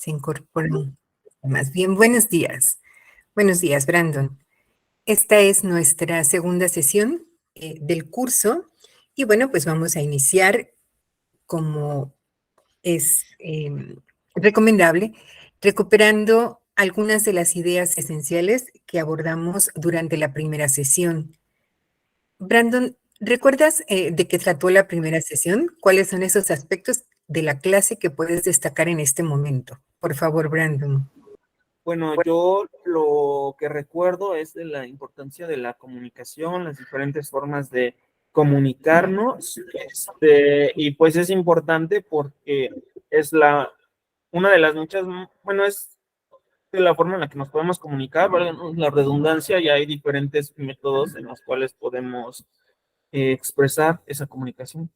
Se incorporan más bien. Buenos días. Buenos días, Brandon. Esta es nuestra segunda sesión del curso y bueno, pues vamos a iniciar como es recomendable, recuperando algunas de las ideas esenciales que abordamos durante la primera sesión. Brandon, ¿recuerdas de qué trató la primera sesión? ¿Cuáles son esos aspectos de la clase que puedes destacar en este momento? Por favor, Brandon. Bueno, yo lo que recuerdo es de la importancia de la comunicación, las diferentes formas de comunicarnos, y pues es importante porque es una de las muchas, bueno, es de la forma en la que nos podemos comunicar, ¿vale? La redundancia, y hay diferentes métodos en los cuales podemos expresar esa comunicación.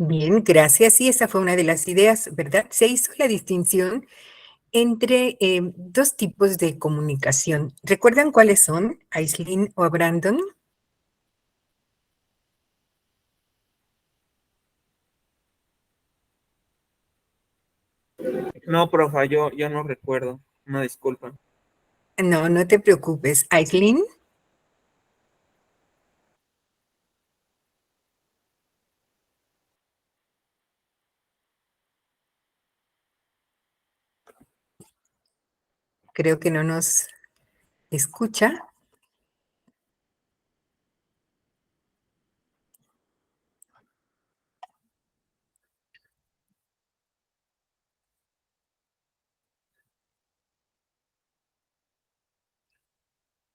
Bien, gracias. Sí, esa fue una de las ideas, ¿verdad? Se hizo la distinción entre dos tipos de comunicación. ¿Recuerdan cuáles son, Aislinn o Brandon? No, profa, yo no recuerdo, una disculpa. No, no te preocupes. Aislinn, creo que no nos escucha.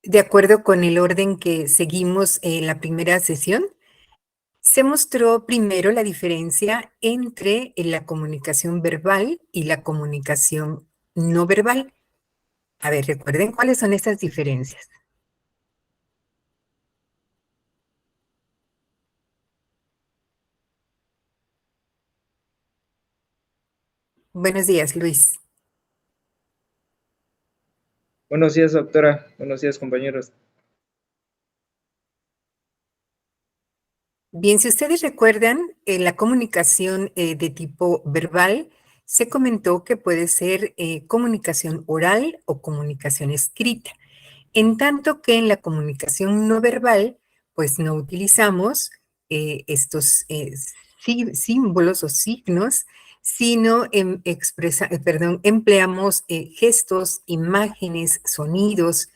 De acuerdo con el orden que seguimos en la primera sesión, se mostró primero la diferencia entre la comunicación verbal y la comunicación no verbal. A ver, recuerden cuáles son estas diferencias. Buenos días, Luis. Buenos días, doctora. Buenos días, compañeros. Bien, si ustedes recuerdan, en la comunicación de tipo verbal se comentó que puede ser comunicación oral o comunicación escrita, en tanto que en la comunicación no verbal, pues no utilizamos estos símbolos o signos, sino empleamos gestos, imágenes, sonidos.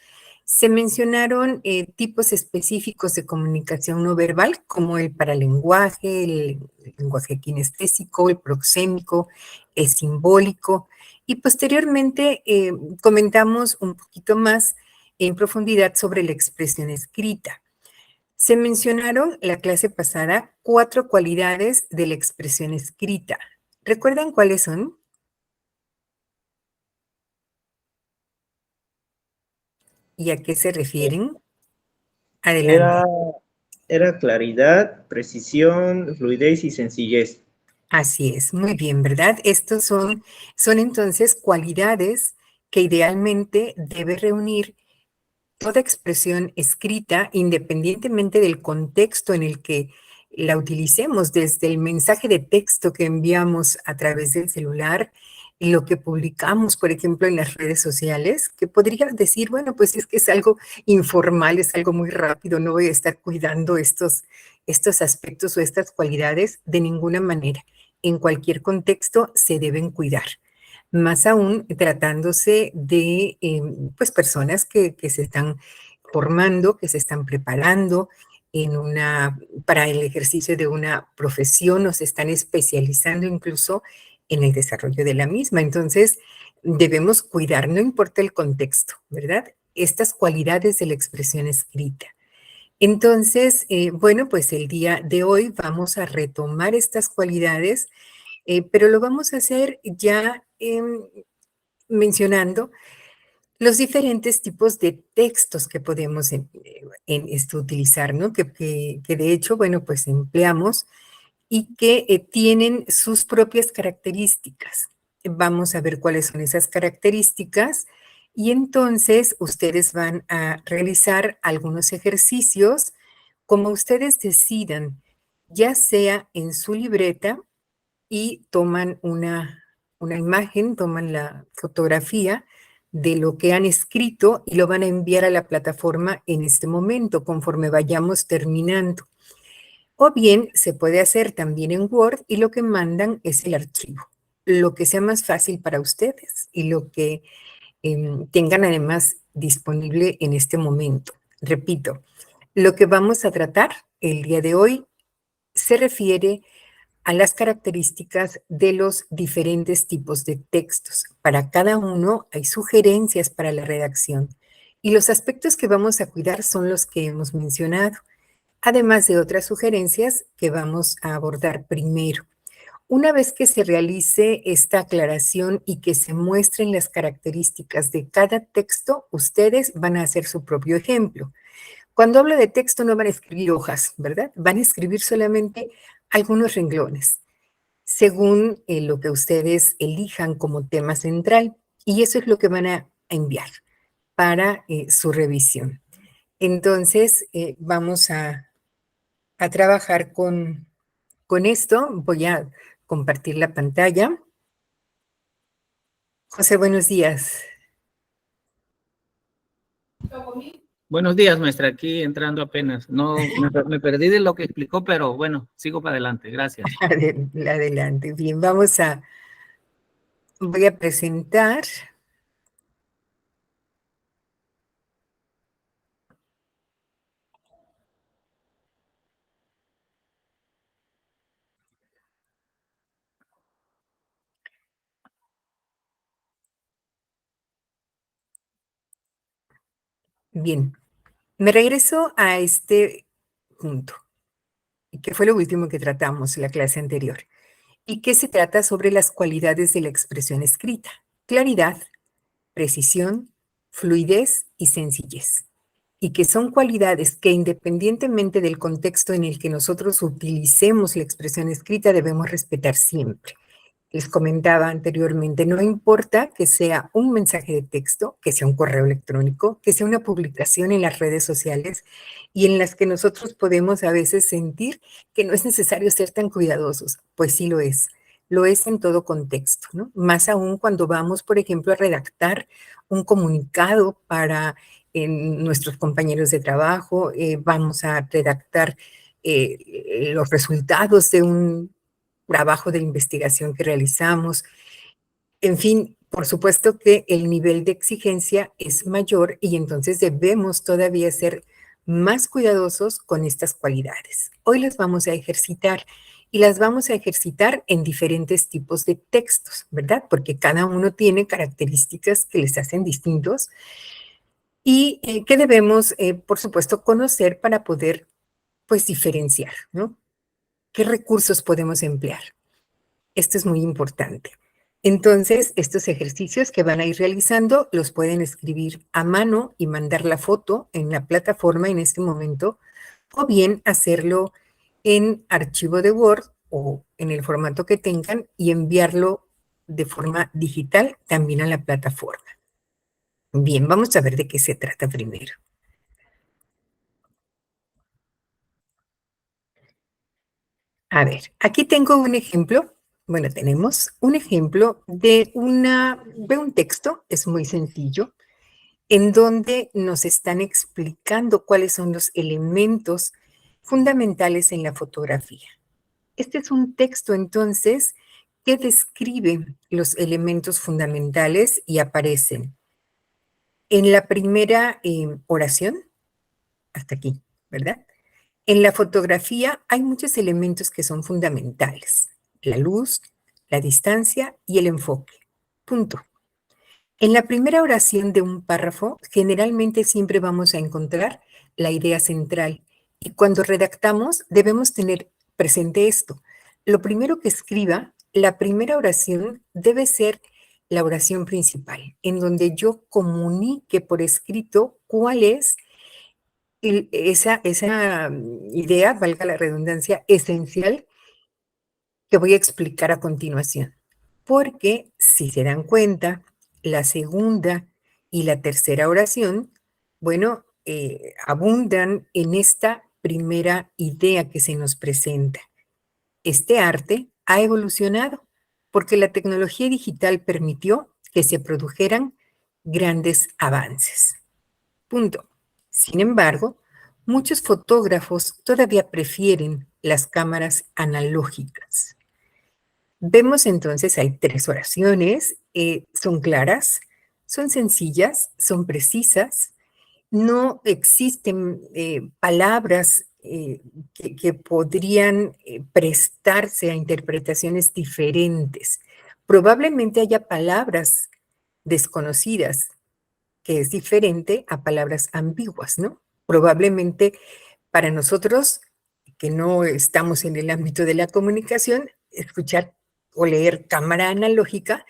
Se mencionaron tipos específicos de comunicación no verbal, como el paralenguaje, el lenguaje kinestésico, el proxémico, el simbólico, y posteriormente comentamos un poquito más en profundidad sobre la expresión escrita. Se mencionaron la clase pasada 4 cualidades de la expresión escrita. ¿Recuerdan cuáles son? ¿Y a qué se refieren? Adelante. Era claridad, precisión, fluidez y sencillez. Así es, muy bien, ¿verdad? Estos son entonces cualidades que idealmente debe reunir toda expresión escrita, independientemente del contexto en el que la utilicemos, desde el mensaje de texto que enviamos a través del celular, lo que publicamos, por ejemplo, en las redes sociales, que podría decir, bueno, pues es que es algo informal, es algo muy rápido, no voy a estar cuidando estos aspectos o estas cualidades de ninguna manera. En cualquier contexto se deben cuidar, más aún tratándose de pues personas que se están formando, que se están preparando para el ejercicio de una profesión o se están especializando incluso en el desarrollo de la misma. Entonces, debemos cuidar, no importa el contexto, ¿verdad? Estas cualidades de la expresión escrita. Entonces, bueno, pues el día de hoy vamos a retomar estas cualidades, pero lo vamos a hacer ya mencionando los diferentes tipos de textos que podemos utilizar, ¿no? Que de hecho, bueno, pues empleamos y que tienen sus propias características. Vamos a ver cuáles son esas características y entonces ustedes van a realizar algunos ejercicios como ustedes decidan, ya sea en su libreta y toman una imagen, toman la fotografía de lo que han escrito y lo van a enviar a la plataforma en este momento, conforme vayamos terminando. O bien se puede hacer también en Word y lo que mandan es el archivo, lo que sea más fácil para ustedes y lo que tengan además disponible en este momento. Repito, lo que vamos a tratar el día de hoy se refiere a las características de los diferentes tipos de textos. Para cada uno hay sugerencias para la redacción y los aspectos que vamos a cuidar son los que hemos mencionado, además de otras sugerencias que vamos a abordar primero. Una vez que se realice esta aclaración y que se muestren las características de cada texto, ustedes van a hacer su propio ejemplo. Cuando hablo de texto no van a escribir hojas, ¿verdad? Van a escribir solamente algunos renglones, según lo que ustedes elijan como tema central. Y eso es lo que van a enviar para su revisión. Entonces, vamos a trabajar con esto. Voy a compartir la pantalla. José, buenos días. Buenos días, maestra. Aquí entrando apenas. No, me perdí de lo que explicó, pero bueno, sigo para adelante. Gracias. Adelante. Bien, voy a presentar. Bien, me regreso a este punto, que fue lo último que tratamos en la clase anterior, y que se trata sobre las cualidades de la expresión escrita: claridad, precisión, fluidez y sencillez. Y que son cualidades que, independientemente del contexto en el que nosotros utilicemos la expresión escrita, debemos respetar siempre. Les comentaba anteriormente, no importa que sea un mensaje de texto, que sea un correo electrónico, que sea una publicación en las redes sociales y en las que nosotros podemos a veces sentir que no es necesario ser tan cuidadosos. Pues sí lo es en todo contexto, ¿no? Más aún cuando vamos, por ejemplo, a redactar un comunicado para nuestros compañeros de trabajo, vamos a redactar los resultados de un trabajo de investigación que realizamos. En fin, por supuesto que el nivel de exigencia es mayor y entonces debemos todavía ser más cuidadosos con estas cualidades. Hoy las vamos a ejercitar y las vamos a ejercitar en diferentes tipos de textos, ¿verdad? Porque cada uno tiene características que les hacen distintos y que debemos, por supuesto, conocer para poder, pues, diferenciar, ¿no? ¿Qué recursos podemos emplear? Esto es muy importante. Entonces, estos ejercicios que van a ir realizando los pueden escribir a mano y mandar la foto en la plataforma en este momento, o bien hacerlo en archivo de Word o en el formato que tengan y enviarlo de forma digital también a la plataforma. Bien, vamos a ver de qué se trata primero. A ver, aquí tengo un ejemplo. Bueno, tenemos un ejemplo de un texto, es muy sencillo, en donde nos están explicando cuáles son los elementos fundamentales en la fotografía. Este es un texto, entonces, que describe los elementos fundamentales y aparecen en la primera oración, hasta aquí, ¿verdad? En la fotografía hay muchos elementos que son fundamentales: la luz, la distancia y el enfoque. Punto. En la primera oración de un párrafo, generalmente siempre vamos a encontrar la idea central. Y cuando redactamos, debemos tener presente esto. Lo primero que escriba, la primera oración debe ser la oración principal, en donde yo comunique por escrito cuál es esa idea, valga la redundancia, esencial que voy a explicar a continuación. Porque, si se dan cuenta, la segunda y la tercera oración, bueno, abundan en esta primera idea que se nos presenta. Este arte ha evolucionado porque la tecnología digital permitió que se produjeran grandes avances. Punto. Sin embargo, muchos fotógrafos todavía prefieren las cámaras analógicas. Vemos entonces, hay 3 oraciones, son claras, son sencillas, son precisas, no existen palabras que podrían prestarse a interpretaciones diferentes. Probablemente haya palabras desconocidas, que es diferente a palabras ambiguas, ¿no? Probablemente para nosotros, que no estamos en el ámbito de la comunicación, escuchar o leer cámara analógica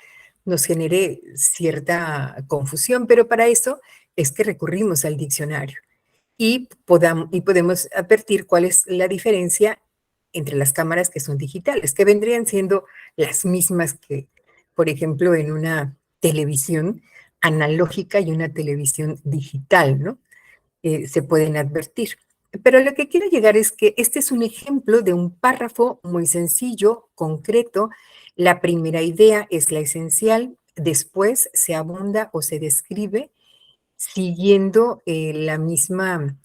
nos genere cierta confusión, pero para eso es que recurrimos al diccionario y podemos advertir cuál es la diferencia entre las cámaras que son digitales, que vendrían siendo las mismas que, por ejemplo, en una televisión analógica y una televisión digital, ¿no? Se pueden advertir. Pero lo que quiero llegar es que este es un ejemplo de un párrafo muy sencillo, concreto. La primera idea es la esencial, después se abunda o se describe siguiendo la misma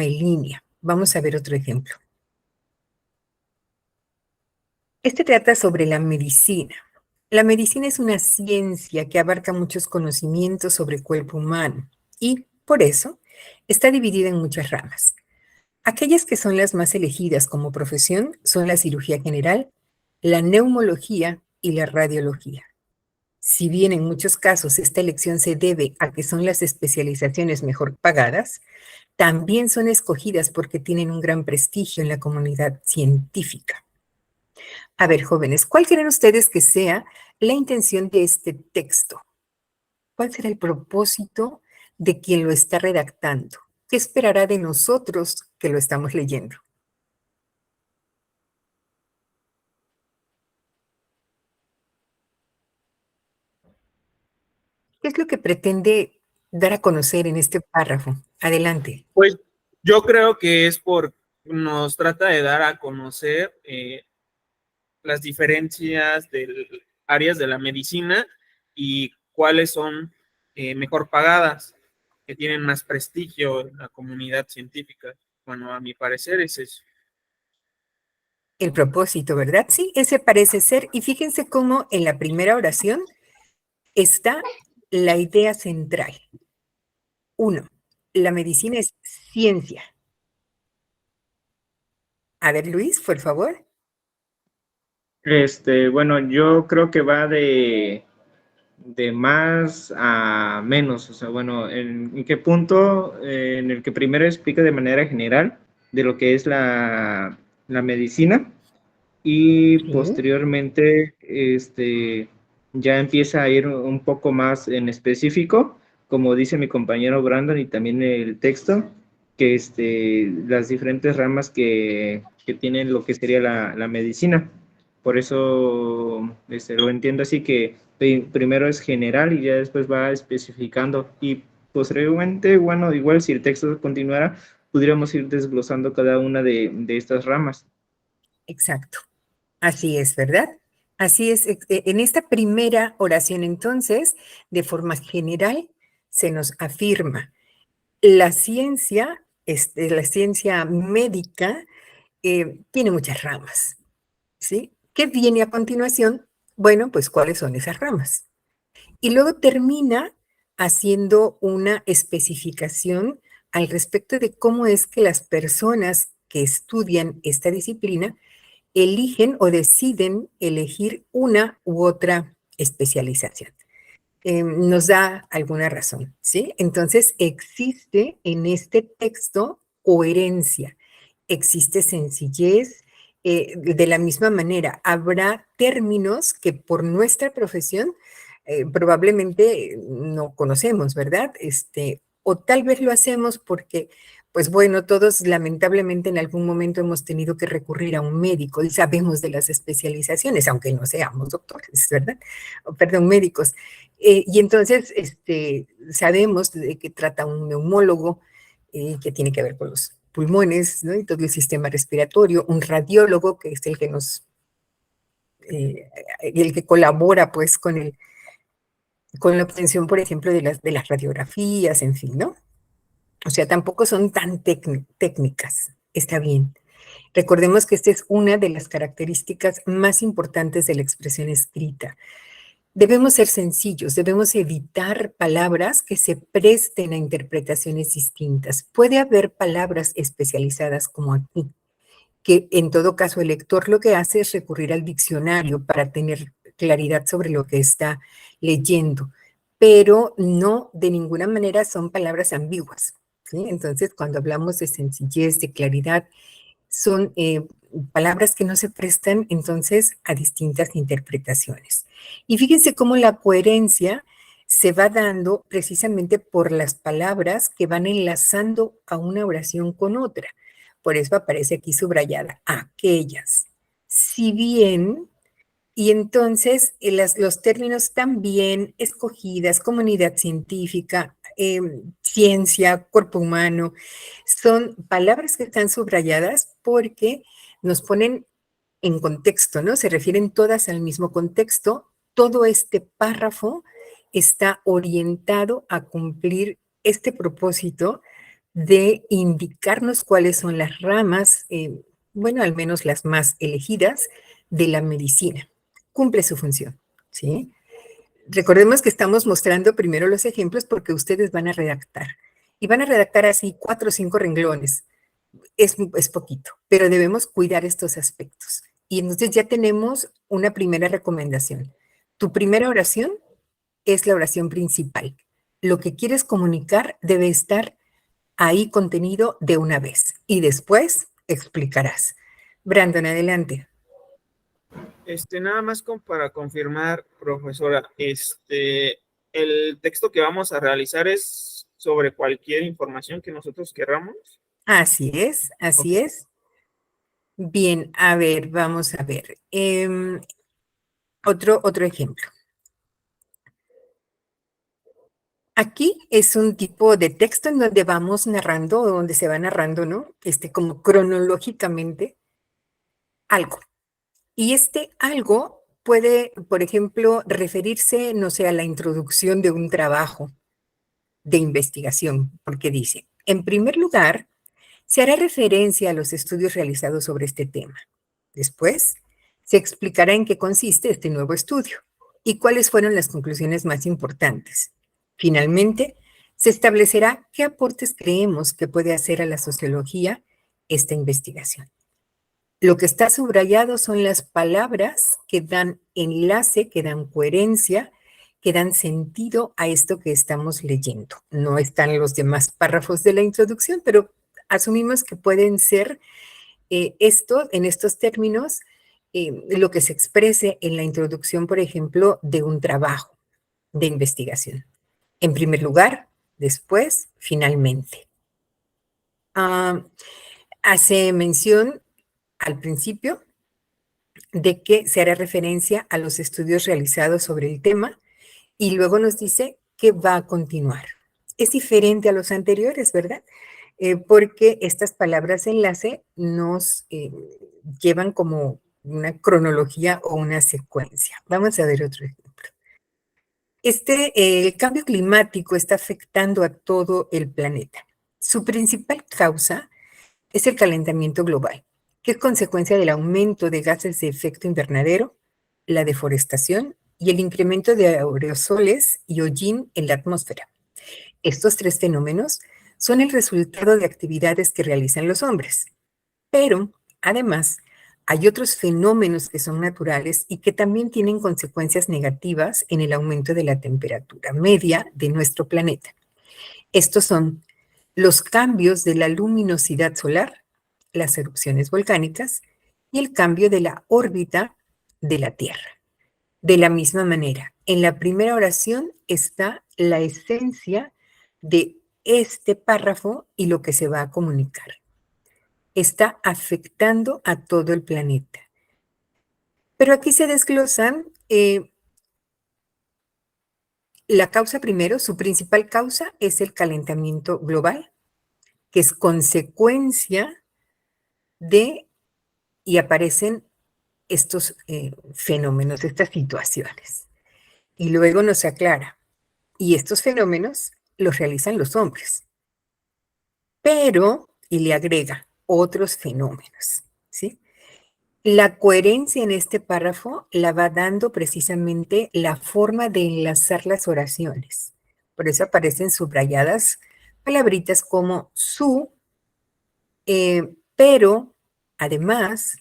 línea. Vamos a ver otro ejemplo. Este trata sobre la medicina. La medicina es una ciencia que abarca muchos conocimientos sobre el cuerpo humano y, por eso, está dividida en muchas ramas. Aquellas que son las más elegidas como profesión son la cirugía general, la neumología y la radiología. Si bien en muchos casos esta elección se debe a que son las especializaciones mejor pagadas, también son escogidas porque tienen un gran prestigio en la comunidad científica. A ver, jóvenes, ¿cuál creen ustedes que sea la intención de este texto? ¿Cuál será el propósito de quien lo está redactando? ¿Qué esperará de nosotros que lo estamos leyendo? ¿Qué es lo que pretende dar a conocer en este párrafo? Adelante. Pues yo creo que nos trata de dar a conocer las diferencias de áreas de la medicina y cuáles son mejor pagadas, que tienen más prestigio en la comunidad científica. Bueno, a mi parecer es eso. El propósito, ¿verdad? Sí, ese parece ser. Y fíjense cómo en la primera oración está la idea central. 1. La medicina es ciencia. A ver, Luis, por favor. Bueno, yo creo que va de más a menos, o sea, bueno, ¿en qué punto? En el que primero explica de manera general de lo que es la medicina y posteriormente ya empieza a ir un poco más en específico, como dice mi compañero Brandon y también el texto, que las diferentes ramas que tienen lo que sería la medicina. Por eso lo entiendo así, que primero es general y ya después va especificando, y posteriormente, bueno, igual si el texto continuara, pudiéramos ir desglosando cada una de estas ramas. Exacto. Así es, ¿verdad? Así es. En esta primera oración, entonces, de forma general, se nos afirma la ciencia médica tiene muchas ramas, ¿sí? ¿Qué viene a continuación? Bueno, pues, ¿cuáles son esas ramas? Y luego termina haciendo una especificación al respecto de cómo es que las personas que estudian esta disciplina eligen o deciden elegir una u otra especialización. Nos da alguna razón, ¿sí? Entonces, existe en este texto coherencia, existe sencillez. De la misma manera, habrá términos que por nuestra profesión probablemente no conocemos, ¿verdad? O tal vez lo hacemos porque, pues bueno, todos lamentablemente en algún momento hemos tenido que recurrir a un médico y sabemos de las especializaciones, aunque no seamos doctores, ¿verdad? Perdón, médicos. Y entonces sabemos de qué trata un neumólogo, que tiene que ver con los pulmones, ¿no? Y todo el sistema respiratorio, un radiólogo, que es el que nos el que colabora pues con la obtención, por ejemplo, de las radiografías, en fin, ¿no? O sea, tampoco son tan técnicas, está bien. Recordemos que esta es una de las características más importantes de la expresión escrita. Debemos ser sencillos, debemos evitar palabras que se presten a interpretaciones distintas. Puede haber palabras especializadas como aquí, que en todo caso el lector lo que hace es recurrir al diccionario para tener claridad sobre lo que está leyendo, pero no de ninguna manera son palabras ambiguas, ¿sí? Entonces, cuando hablamos de sencillez, de claridad, son palabras que no se prestan entonces a distintas interpretaciones. Y fíjense cómo la coherencia se va dando precisamente por las palabras que van enlazando a una oración con otra. Por eso aparece aquí subrayada, aquellas. Si bien, y entonces los términos también, escogidas, comunidad científica, ciencia, cuerpo humano, son palabras que están subrayadas porque nos ponen en contexto, ¿no? Se refieren todas al mismo contexto. Todo este párrafo está orientado a cumplir este propósito de indicarnos cuáles son las ramas, bueno, al menos las más elegidas de la medicina. Cumple su función, ¿sí? Recordemos que estamos mostrando primero los ejemplos porque ustedes van a redactar. Y van a redactar así 4 o 5 renglones. Es poquito, pero debemos cuidar estos aspectos. Y entonces ya tenemos una primera recomendación. Tu primera oración es la oración principal. Lo que quieres comunicar debe estar ahí contenido de una vez. Y después explicarás. Brandon, adelante. Nada más para confirmar, profesora, el texto que vamos a realizar es sobre cualquier información que nosotros querramos. Así es, así es. Bien, a ver, vamos a ver. Otro ejemplo. Aquí es un tipo de texto en donde vamos narrando, o donde se va narrando, ¿no? Como cronológicamente algo. Y algo puede, por ejemplo, referirse, no sé, a la introducción de un trabajo de investigación, porque dice, en primer lugar, se hará referencia a los estudios realizados sobre este tema. Después, se explicará en qué consiste este nuevo estudio y cuáles fueron las conclusiones más importantes. Finalmente, se establecerá qué aportes creemos que puede hacer a la sociología esta investigación. Lo que está subrayado son las palabras que dan enlace, que dan coherencia, que dan sentido a esto que estamos leyendo. No están los demás párrafos de la introducción, pero asumimos que pueden ser en estos términos, lo que se exprese en la introducción, por ejemplo, de un trabajo de investigación. En primer lugar, después, finalmente. Hace mención al principio de que se hará referencia a los estudios realizados sobre el tema y luego nos dice que va a continuar. Es diferente a los anteriores, ¿verdad? Porque estas palabras enlace nos llevan como una cronología o una secuencia. Vamos a ver otro ejemplo. El cambio climático está afectando a todo el planeta. Su principal causa es el calentamiento global, que es consecuencia del aumento de gases de efecto invernadero, la deforestación y el incremento de aerosoles y hollín en la atmósfera. Estos 3 fenómenos son el resultado de actividades que realizan los hombres, pero además hay otros fenómenos que son naturales y que también tienen consecuencias negativas en el aumento de la temperatura media de nuestro planeta. Estos son los cambios de la luminosidad solar, las erupciones volcánicas y el cambio de la órbita de la Tierra. De la misma manera, en la primera oración está la esencia de este párrafo y lo que se va a comunicar. Está afectando a todo el planeta. Pero aquí se desglosan la causa primero, su principal causa es el calentamiento global, que es consecuencia de, y aparecen estos fenómenos, estas situaciones. Y luego nos aclara, y estos fenómenos los realizan los hombres. Pero, y le agrega otros fenómenos, ¿sí? La coherencia en este párrafo la va dando precisamente la forma de enlazar las oraciones. Por eso aparecen subrayadas palabritas como su, pero, además,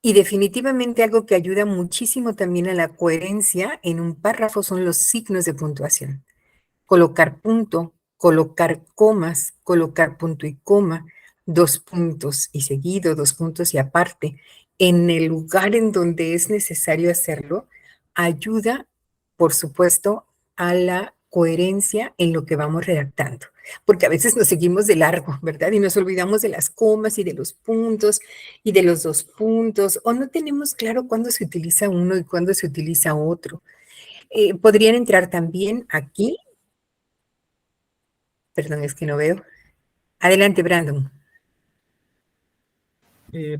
y definitivamente algo que ayuda muchísimo también a la coherencia en un párrafo son los signos de puntuación. Colocar punto, colocar comas, colocar punto y coma, 2 puntos y seguido, 2 puntos y aparte, en el lugar en donde es necesario hacerlo, ayuda, por supuesto, a la coherencia en lo que vamos redactando. Porque a veces nos seguimos de largo, ¿verdad? Y nos olvidamos de las comas y de los puntos y de los 2 puntos, o no tenemos claro cuándo se utiliza uno y cuándo se utiliza otro. Podrían entrar también aquí. Perdón, es que no veo. Adelante, Brandon.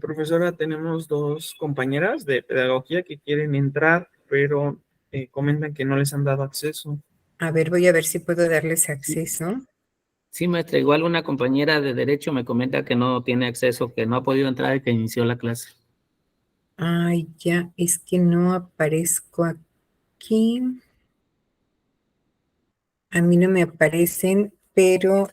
Profesora, tenemos 2 compañeras de pedagogía que quieren entrar, pero comentan que no les han dado acceso. A ver, voy a ver si puedo darles acceso. Sí, maestra, igual una compañera de Derecho me comenta que no tiene acceso, que no ha podido entrar y que inició la clase. Ay, ya, es que no aparezco aquí. A mí no me aparecen, pero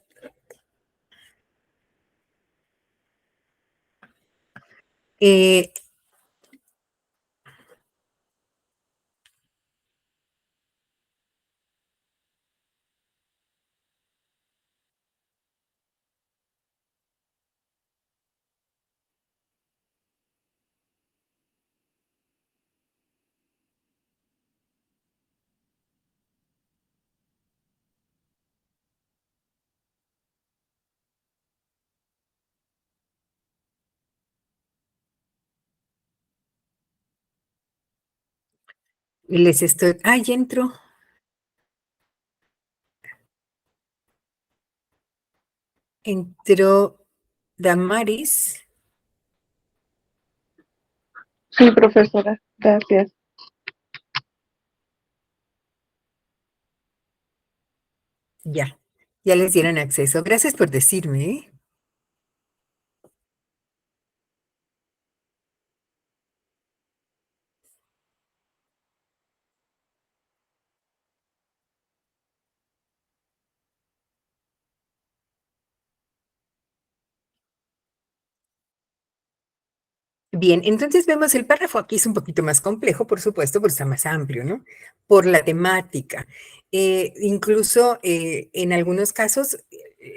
les estoy... Ah, ya entró. Entró Damaris. Sí, profesora, gracias. Ya, ya les dieron acceso. Gracias por decirme, ¿eh? Bien, entonces vemos el párrafo aquí es un poquito más complejo, por supuesto, porque está más amplio, ¿no? Por la temática. Incluso en algunos casos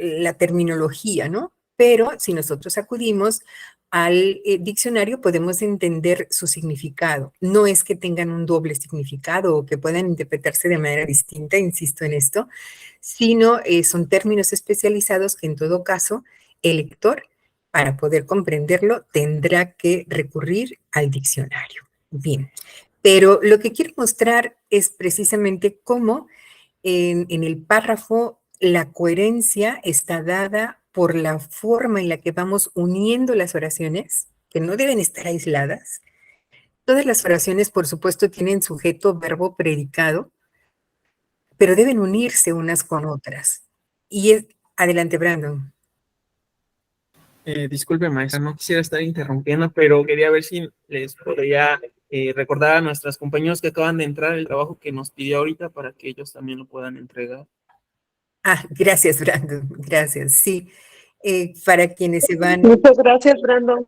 la terminología, ¿no? Pero si nosotros acudimos al diccionario podemos entender su significado. No es que tengan un doble significado o que puedan interpretarse de manera distinta, insisto en esto, sino son términos especializados que en todo caso el lector para poder comprenderlo, tendrá que recurrir al diccionario. Bien, pero lo que quiero mostrar es precisamente cómo en el párrafo la coherencia está dada por la forma en la que vamos uniendo las oraciones, que no deben estar aisladas. Todas las oraciones, por supuesto, tienen sujeto, verbo, predicado, pero deben unirse unas con otras. Adelante, Brandon. Disculpe, maestra, no quisiera estar interrumpiendo, pero quería ver si les podría recordar a nuestros compañeros que acaban de entrar el trabajo que nos pidió ahorita para que ellos también lo puedan entregar. Ah, gracias, Brandon. Gracias. Sí, para quienes se van, Muchas gracias, Brandon.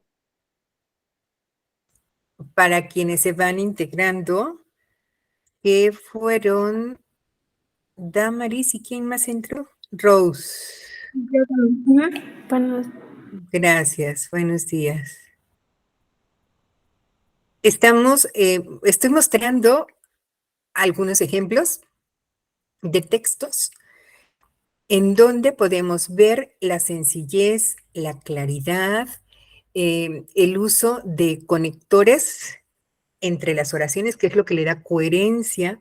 para quienes se van integrando, que fueron Damaris y ¿quién más entró? Rose. Bueno, Gracias. Buenos días. Estoy mostrando algunos ejemplos de textos en donde podemos ver la sencillez, la claridad, el uso de conectores entre las oraciones, que es lo que le da coherencia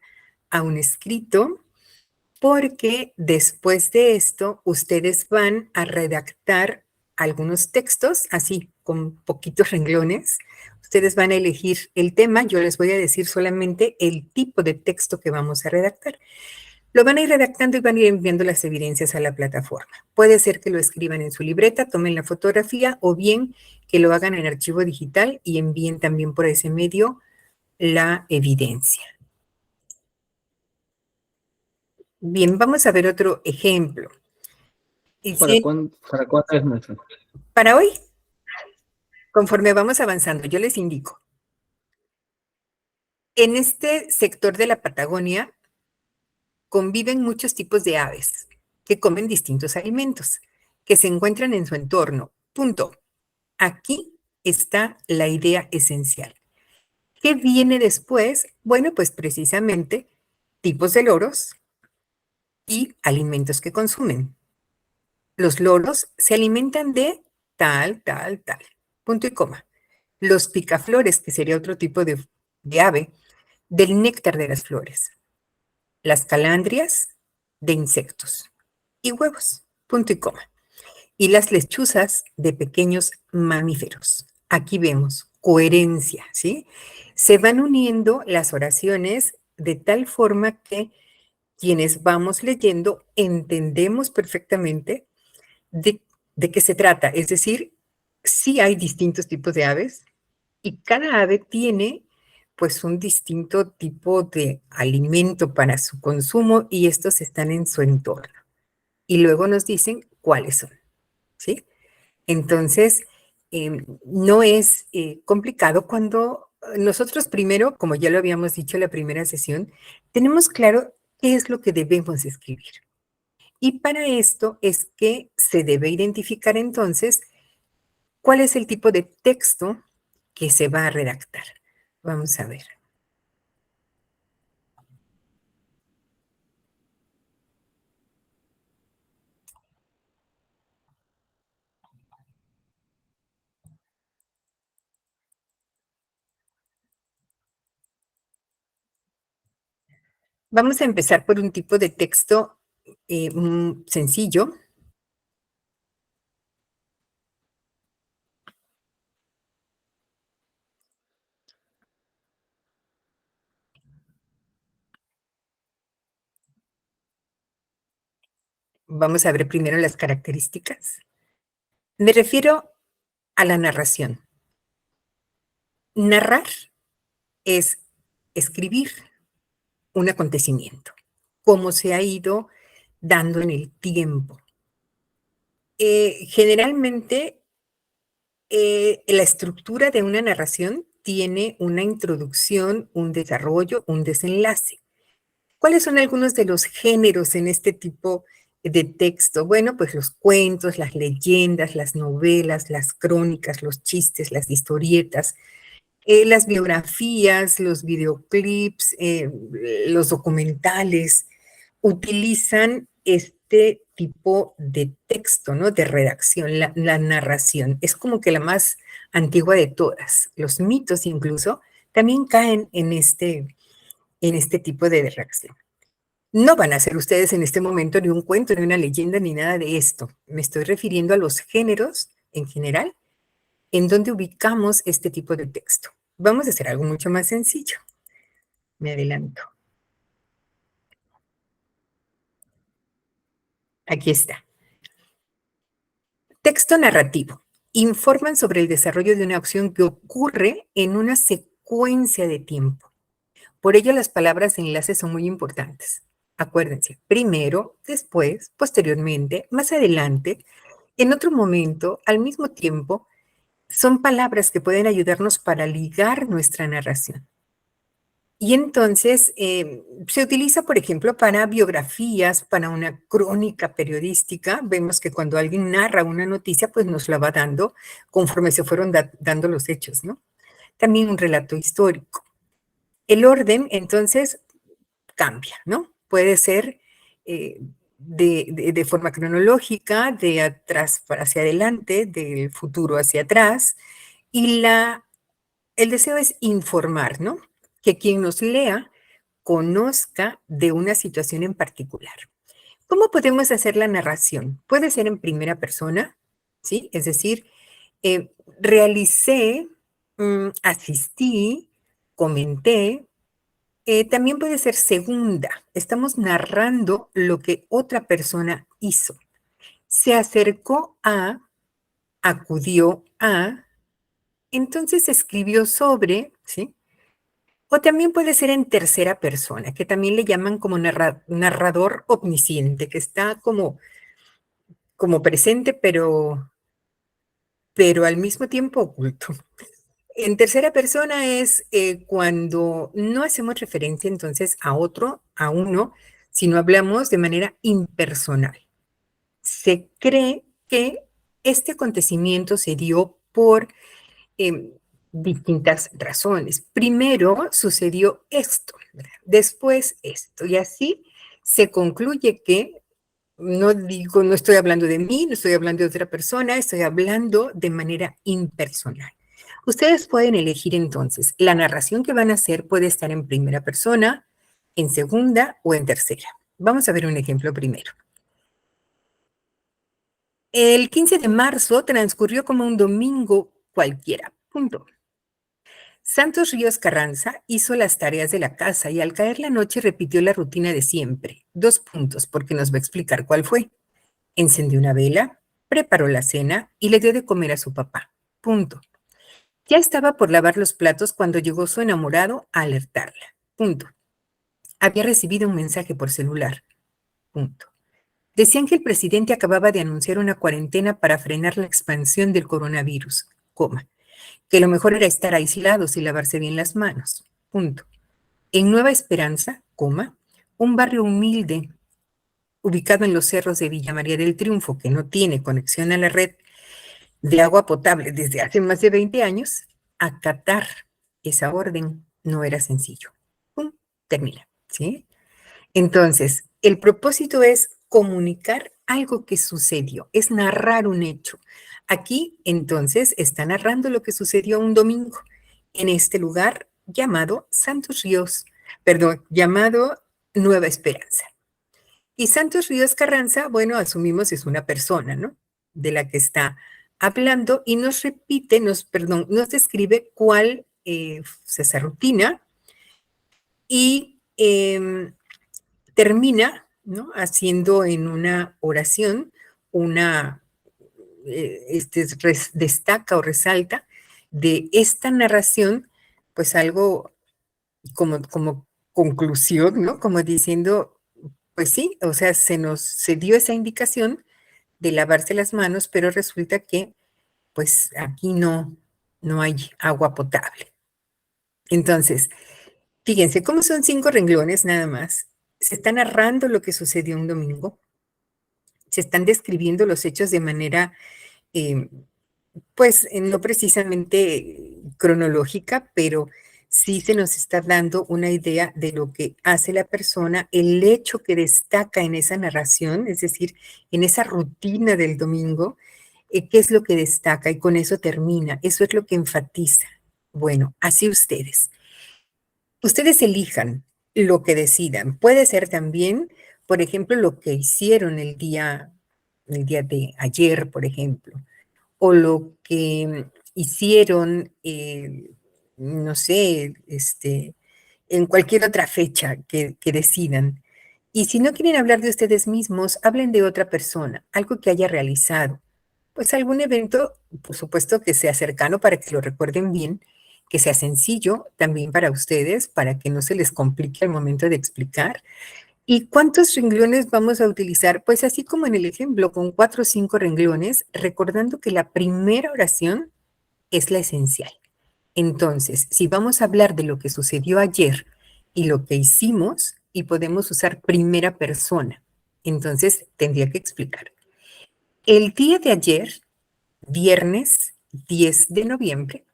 a un escrito, porque después de esto ustedes van a redactar algunos textos, así, con poquitos renglones. Ustedes van a elegir el tema, yo les voy a decir solamente el tipo de texto que vamos a redactar. Lo van a ir redactando y van a ir enviando las evidencias a la plataforma. Puede ser que lo escriban en su libreta, tomen la fotografía o bien que lo hagan en archivo digital y envíen también por ese medio la evidencia. Bien, vamos a ver otro ejemplo. ¿Para cuándo es, maestra? Para hoy, conforme vamos avanzando, yo les indico. En este sector de la Patagonia conviven muchos tipos de aves que comen distintos alimentos, que se encuentran en su entorno. Punto. Aquí está la idea esencial. ¿Qué viene después? Bueno, pues precisamente tipos de loros y alimentos que consumen. Los loros se alimentan de tal, tal, tal. Punto y coma. Los picaflores, que sería otro tipo de ave, del néctar de las flores. Las calandrias, de insectos. Y huevos. Punto y coma. Y las lechuzas, de pequeños mamíferos. Aquí vemos coherencia, ¿sí? Se van uniendo las oraciones de tal forma que quienes vamos leyendo entendemos perfectamente de qué se trata. Es decir, sí hay distintos tipos de aves y cada ave tiene pues un distinto tipo de alimento para su consumo y estos están en su entorno. Y luego nos dicen cuáles son, ¿sí? Entonces, no es complicado cuando nosotros primero, como ya lo habíamos dicho en la primera sesión, tenemos claro qué es lo que debemos escribir. Y para esto es que se debe identificar entonces cuál es el tipo de texto que se va a redactar. Vamos a ver. Vamos a empezar por un tipo de texto sencillo. Vamos a ver primero las características. Me refiero a la narración. Narrar es escribir un acontecimiento, cómo se ha ido dando en el tiempo. Generalmente, la estructura de una narración tiene una introducción, un desarrollo, un desenlace. ¿Cuáles son algunos de los géneros en este tipo de texto? Bueno, pues los cuentos, las leyendas, las novelas, las crónicas, los chistes, las historietas, las biografías, los videoclips, los documentales, utilizan este tipo de texto, ¿no? De redacción, la narración. Es como que la más antigua de todas. Los mitos incluso también caen en este tipo de redacción. No van a ser ustedes en este momento ni un cuento, ni una leyenda, ni nada de esto. Me estoy refiriendo a los géneros en general, en donde ubicamos este tipo de texto. Vamos a hacer algo mucho más sencillo. Me adelanto. Aquí está. Texto narrativo. Informan sobre el desarrollo de una acción que ocurre en una secuencia de tiempo. Por ello, las palabras enlace son muy importantes. Acuérdense, primero, después, posteriormente, más adelante, en otro momento, al mismo tiempo, son palabras que pueden ayudarnos para ligar nuestra narración. Y entonces se utiliza, por ejemplo, para biografías, para una crónica periodística. Vemos que cuando alguien narra una noticia, pues nos la va dando conforme se fueron dando los hechos, ¿no? También un relato histórico. El orden, entonces, cambia, ¿no? Puede ser de forma cronológica, de atrás para hacia adelante, del futuro hacia atrás, y el deseo es informar, ¿no? Que quien nos lea conozca de una situación en particular. ¿Cómo podemos hacer la narración? Puede ser en primera persona, ¿sí? Es decir, realicé, asistí, comenté. También puede ser segunda. Estamos narrando lo que otra persona hizo. Se acercó a, acudió a, entonces escribió sobre, ¿sí? O también puede ser en tercera persona, que también le llaman como narrador omnisciente, que está como presente, pero al mismo tiempo oculto. En tercera persona es cuando no hacemos referencia entonces a otro, a uno, sino hablamos de manera impersonal. Se cree que este acontecimiento se dio por eh, distintas razones. Primero sucedió esto, ¿verdad? Después esto, y así se concluye que no digo, no estoy hablando de mí, no estoy hablando de otra persona, estoy hablando de manera impersonal. Ustedes pueden elegir entonces, la narración que van a hacer puede estar en primera persona, en segunda o en tercera. Vamos a ver un ejemplo primero. El 15 de marzo transcurrió como un domingo cualquiera. Punto. Santos Ríos Carranza hizo las tareas de la casa y al caer la noche repitió la rutina de siempre. 2 puntos, porque nos va a explicar cuál fue. Encendió una vela, preparó la cena y le dio de comer a su papá. Punto. Ya estaba por lavar los platos cuando llegó su enamorado a alertarla. Punto. Había recibido un mensaje por celular. Punto. Decían que el presidente acababa de anunciar una cuarentena para frenar la expansión del coronavirus, coma, que lo mejor era estar aislados y lavarse bien las manos. Punto. En Nueva Esperanza, coma, un barrio humilde ubicado en los cerros de Villa María del Triunfo, que no tiene conexión a la red de agua potable desde hace más de 20 años, acatar esa orden no era sencillo. ¡Pum! Termina, ¿sí? Entonces, el propósito es comunicar algo que sucedió, es narrar un hecho. Aquí, entonces, está narrando lo que sucedió un domingo en este lugar llamado Santos Ríos, perdón, llamado Nueva Esperanza. Y Santos Ríos Carranza, bueno, asumimos es una persona, ¿no? De la que está hablando y nos repite, nos describe cuál es esa rutina y termina, ¿no? Haciendo en una oración una, destaca o resalta de esta narración, pues algo como conclusión, ¿no? Como diciendo, pues sí, o sea, se dio esa indicación de lavarse las manos, pero resulta que, pues aquí no hay agua potable. Entonces, fíjense, cómo son 5 renglones nada más. Se está narrando lo que sucedió un domingo, se están describiendo los hechos de manera, eh, pues, no precisamente cronológica, pero sí se nos está dando una idea de lo que hace la persona, el hecho que destaca en esa narración, es decir, en esa rutina del domingo, qué es lo que destaca y con eso termina, eso es lo que enfatiza. Bueno, así ustedes. Ustedes elijan lo que decidan. Puede ser también, por ejemplo, lo que hicieron el día de ayer, por ejemplo, o lo que hicieron, no sé, en cualquier otra fecha que decidan. Y si no quieren hablar de ustedes mismos, hablen de otra persona, algo que haya realizado. Pues algún evento, por supuesto, que sea cercano para que lo recuerden bien, que sea sencillo también para ustedes, para que no se les complique al momento de explicar. ¿Y cuántos renglones vamos a utilizar? Pues así como en el ejemplo, con 4 o 5 renglones, recordando que la primera oración es la esencial. Entonces, si vamos a hablar de lo que sucedió ayer y lo que hicimos, y podemos usar primera persona, entonces tendría que explicar. El día de ayer, viernes 10 de noviembre,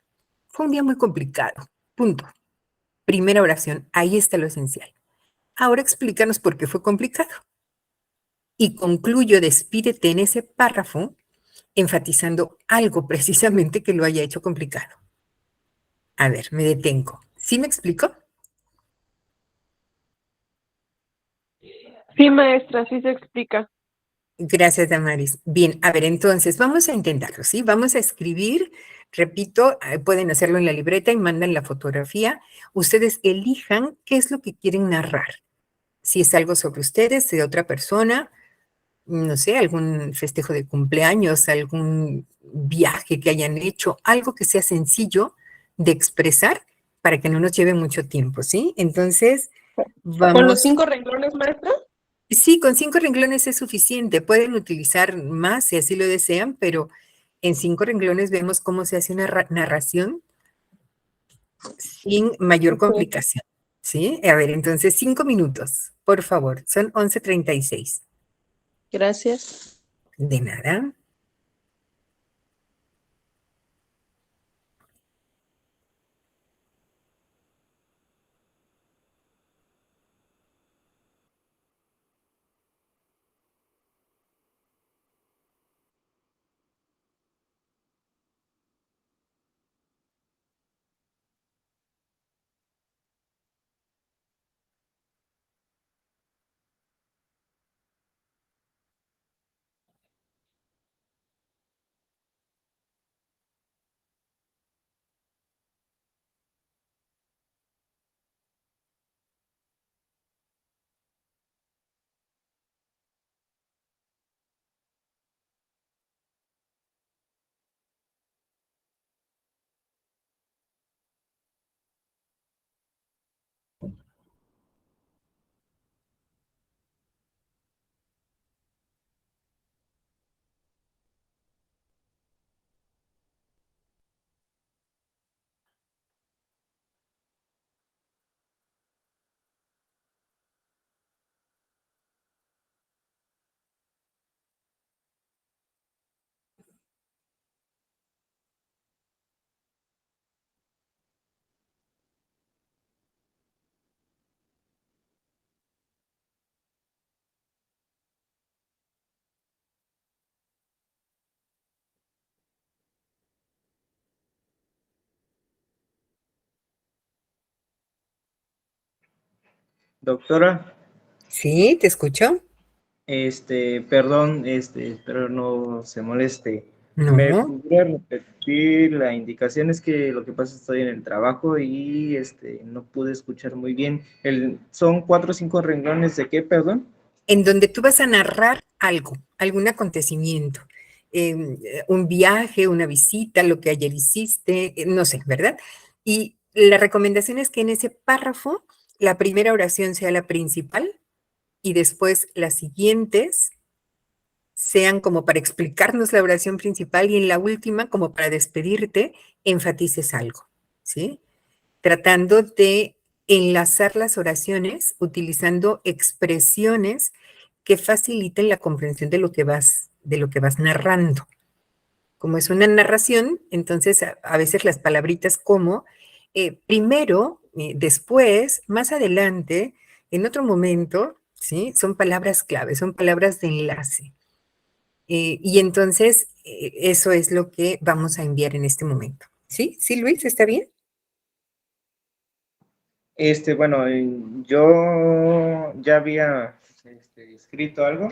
fue un día muy complicado. Punto. Primera oración, ahí está lo esencial. Ahora explícanos por qué fue complicado. Y concluyo, despídete en ese párrafo, enfatizando algo precisamente que lo haya hecho complicado. A ver, me detengo. ¿Sí me explico? Sí, maestra, sí se explica. Gracias, Damaris. Bien, a ver, entonces vamos a intentarlo, ¿sí? Vamos a escribir, repito, pueden hacerlo en la libreta y mandan la fotografía. Ustedes elijan qué es lo que quieren narrar. Si es algo sobre ustedes, de otra persona, no sé, algún festejo de cumpleaños, algún viaje que hayan hecho, algo que sea sencillo de expresar para que no nos lleve mucho tiempo, ¿sí? Entonces, ¿Con los vamos. 5 renglones, maestra? Sí, con 5 renglones es suficiente. Pueden utilizar más si así lo desean, pero en 5 renglones vemos cómo se hace una narración sin mayor Ok, complicación. ¿Sí? A ver, entonces 5 minutos, por favor. Son 11:36. gracias. De nada. Doctora, Sí, te escucho. perdón, espero no se moleste. ¿Me No. pudiera repetir la indicación? Es que lo que pasa, estoy en el trabajo y no pude escuchar muy bien. ¿Son 4 o 5 renglones de qué, perdón? En donde tú vas a narrar algo, algún acontecimiento, un viaje, una visita, lo que ayer hiciste, no sé, ¿verdad? Y la recomendación es que en ese párrafo la primera oración sea la principal y después las siguientes sean como para explicarnos la oración principal y en la última, como para despedirte, enfatices algo, ¿sí? Tratando de enlazar las oraciones utilizando expresiones que faciliten la comprensión de lo que vas narrando. Como es una narración, entonces a veces las palabritas como primero, después, más adelante, en otro momento, ¿sí? Son palabras clave, son palabras de enlace. Y entonces eso es lo que vamos a enviar en este momento. ¿Sí? ¿Sí, Luis? ¿Está bien? Bueno, yo ya había escrito algo.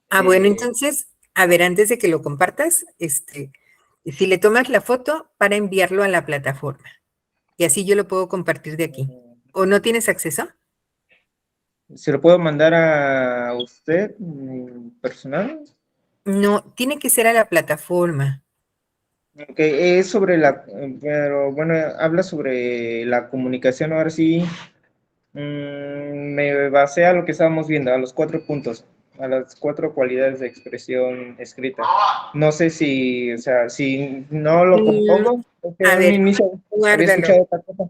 Ah, bueno, Eh, entonces, a ver, antes de que lo compartas, si le tomas la foto para enviarlo a la plataforma y así yo lo puedo compartir de aquí. ¿O no tienes acceso? ¿Se lo puedo mandar a usted, personal? No, tiene que ser a la plataforma. Ok, es sobre pero bueno, habla sobre la comunicación. Ahora sí, me basé a lo que estábamos viendo, a los 4 puntos, a las 4 cualidades de expresión escrita. No sé si, o sea, si no lo Mm, compongo, porque a en un ver, inicio había guárdalo. escuchado otra cosa.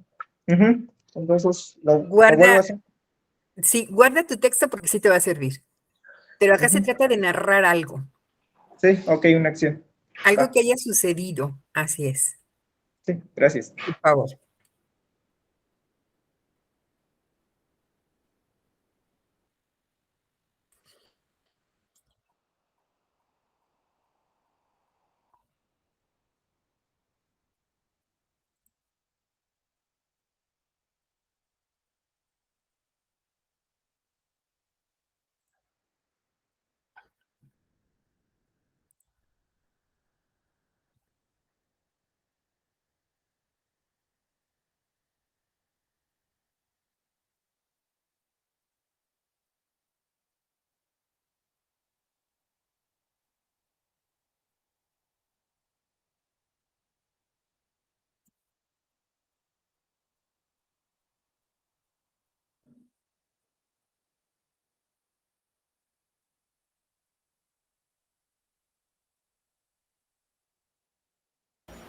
Ujú. Entonces, lo vuelvo a Guarda, hacer. sí, guarda tu texto porque sí te va a servir. Pero acá se Ujú. trata de narrar algo, Sí, ok, una acción. algo Va, que haya sucedido. Así es, sí, gracias. por favor.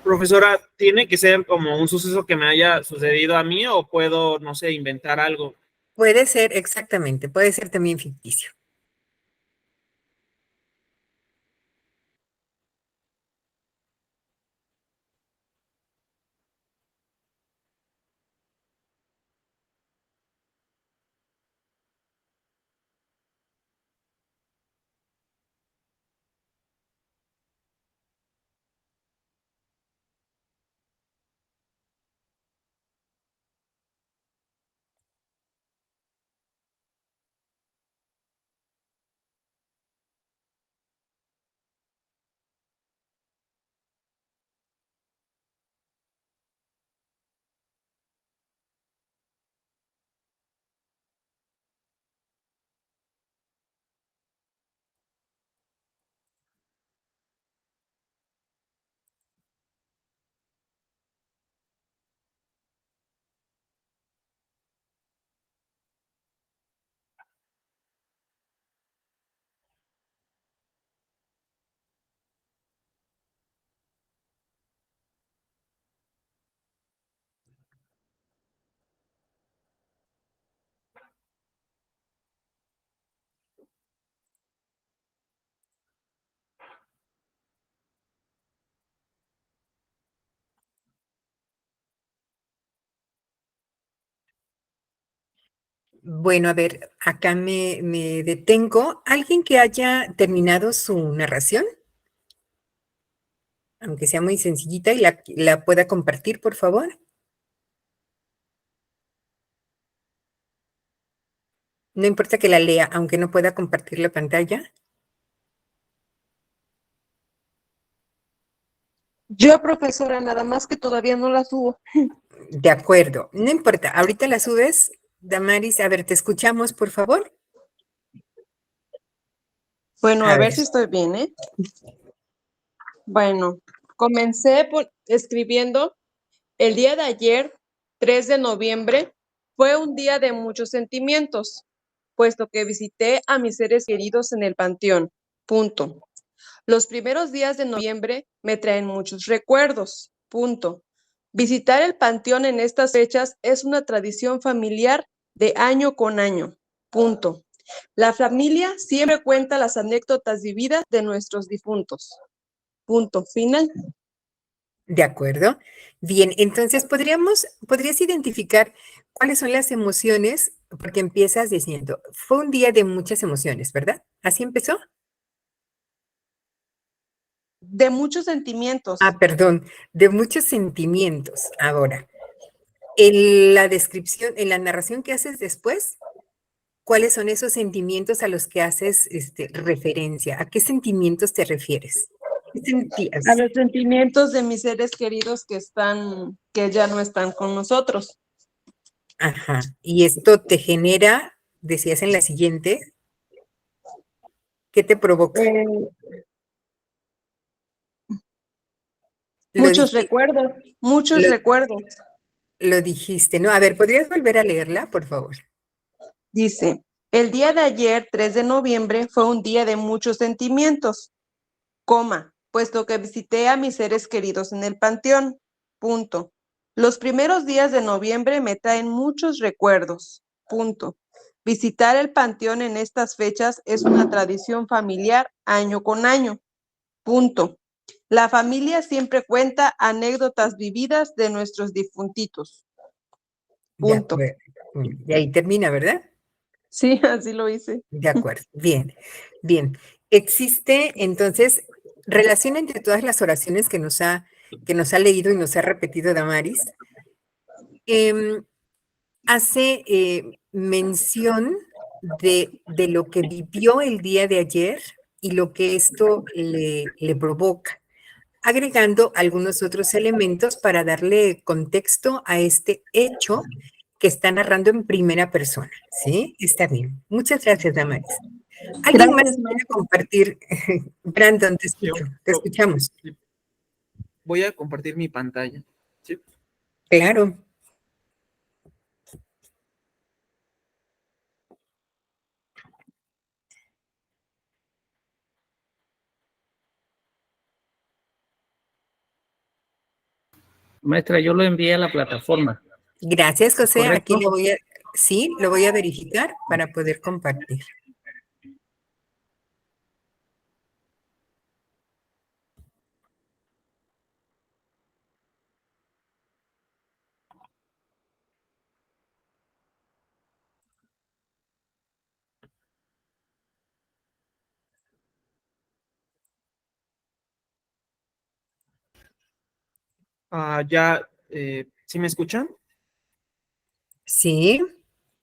Profesora, ¿tiene que ser como un suceso que me haya sucedido a mí o puedo, no sé, inventar algo? Puede ser, exactamente, puede ser también ficticio. Bueno, a ver, acá me detengo. ¿Alguien que haya terminado su narración? Aunque sea muy sencillita y la pueda compartir, por favor. No importa que la lea, aunque no pueda compartir la pantalla. Yo, profesora, nada más que todavía no la subo. De acuerdo, no importa. Ahorita la subes, Damaris. A ver, te escuchamos, por favor. Bueno, A a ver ver, si estoy bien, ¿eh? Bueno, comencé escribiendo el día de ayer, 3 de noviembre, fue un día de muchos sentimientos, puesto que visité a mis seres queridos en el panteón. Punto. Los primeros días de noviembre me traen muchos recuerdos. Punto. Visitar el panteón en estas fechas es una tradición familiar de año con año. Punto. La familia siempre cuenta las anécdotas vividas de nuestros difuntos. Punto final. de acuerdo. Bien, entonces podrías identificar cuáles son las emociones, porque empiezas diciendo, fue un día de muchas emociones, ¿verdad? ¿Así empezó? De muchos sentimientos. Ah, perdón, de muchos sentimientos. Ahora, en la descripción, en la narración que haces después, ¿cuáles son esos sentimientos a los que haces referencia? ¿A qué sentimientos te refieres? ¿Qué A sentías? los sentimientos de mis seres queridos que ya no están con nosotros. Ajá. Y esto te genera, decías en la siguiente, ¿qué te provoca? Eh, Lo muchos dije, recuerdos, muchos lo, recuerdos. lo dijiste, ¿no? A ver, ¿podrías volver a leerla, por favor? Dice, el día de ayer, 3 de noviembre, fue un día de muchos sentimientos, coma, puesto que visité a mis seres queridos en el panteón. Punto. Los primeros días de noviembre me traen muchos recuerdos. Punto. Visitar el panteón en estas fechas es una tradición familiar año con año. Punto. La familia siempre cuenta anécdotas vividas de nuestros difuntitos. De Punto. acuerdo. Y ahí termina, ¿verdad? Sí, así lo hice. De acuerdo. Bien, bien. Existe entonces relación entre todas las oraciones que nos ha leído y nos ha repetido Damaris. Em, hace mención de lo que vivió el día de ayer y lo que esto le provoca, agregando algunos otros elementos para darle contexto a este hecho que está narrando en primera persona. ¿Sí? Está bien. Muchas gracias, Damaris. ¿Alguien más Gracias, quiere maestra. compartir? Brandon, te Yo, escucho, te yo escuchamos. voy a compartir mi pantalla. ¿Sí? Claro. Maestra, yo lo envié a la plataforma. Gracias, José. ¿Correcto? Aquí sí, lo voy a verificar para poder compartir. ¿Sí me escuchan? Sí,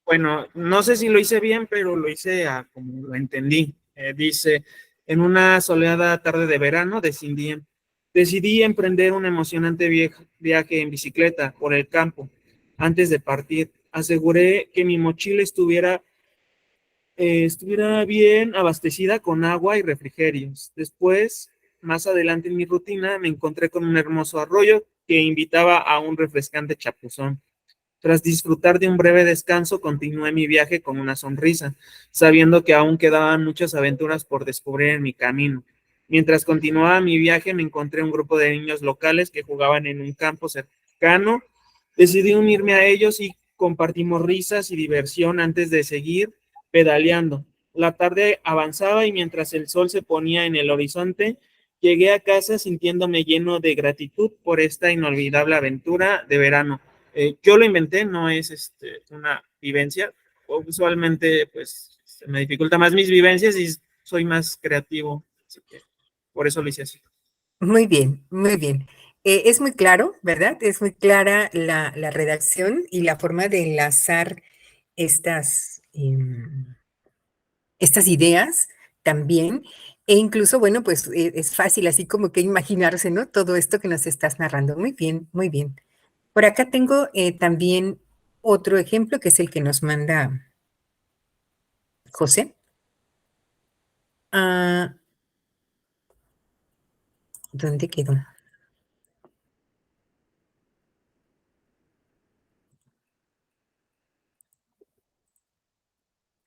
Bueno, no sé si lo hice bien, pero lo hice como lo entendí. Dice, en una soleada tarde de verano decidí emprender un emocionante viaje en bicicleta por el campo. Antes de partir, aseguré que mi mochila estuviera bien abastecida con agua y refrigerios. Después, más adelante en mi rutina, me encontré con un hermoso arroyo que invitaba a un refrescante chapuzón. Tras disfrutar de un breve descanso, continué mi viaje con una sonrisa, sabiendo que aún quedaban muchas aventuras por descubrir en mi camino. Mientras continuaba mi viaje, me encontré un grupo de niños locales que jugaban en un campo cercano. Decidí unirme a ellos y compartimos risas y diversión antes de seguir pedaleando. La tarde avanzaba y mientras el sol se ponía en el horizonte, llegué a casa sintiéndome lleno de gratitud por esta inolvidable aventura de verano. Yo lo inventé, no es una vivencia. Usualmente, pues, se me dificulta más mis vivencias y soy más creativo. Así que por eso lo hice así. muy bien, muy bien. Es muy claro, ¿verdad? Es muy clara la redacción y la forma de enlazar estas, estas ideas también. E incluso, bueno, pues es fácil así como que imaginarse, ¿no? Todo esto que nos estás narrando. Muy bien, muy bien. Por acá tengo también otro ejemplo que es el que nos manda José. Ah, ¿dónde quedó?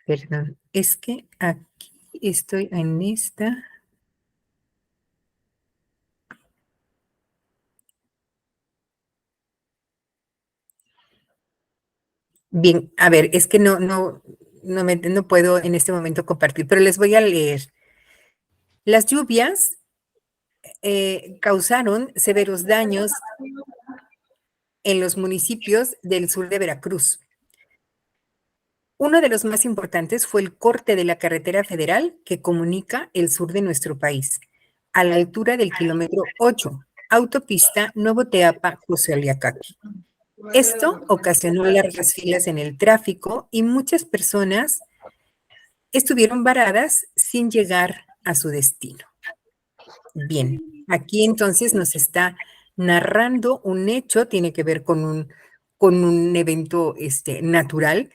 Perdón, es que aquí estoy en esta. Bien, a ver, es que no puedo en este momento compartir, pero les voy a leer. Las lluvias causaron severos daños en los municipios del sur de Veracruz. Uno de los más importantes fue el corte de la carretera federal que comunica el sur de nuestro país, a la altura del kilómetro 8, autopista Nuevo Teapa-José Aliacaqui. Esto ocasionó largas filas en el tráfico y muchas personas estuvieron varadas sin llegar a su destino. Bien, aquí entonces nos está narrando un hecho, tiene que ver con un evento natural,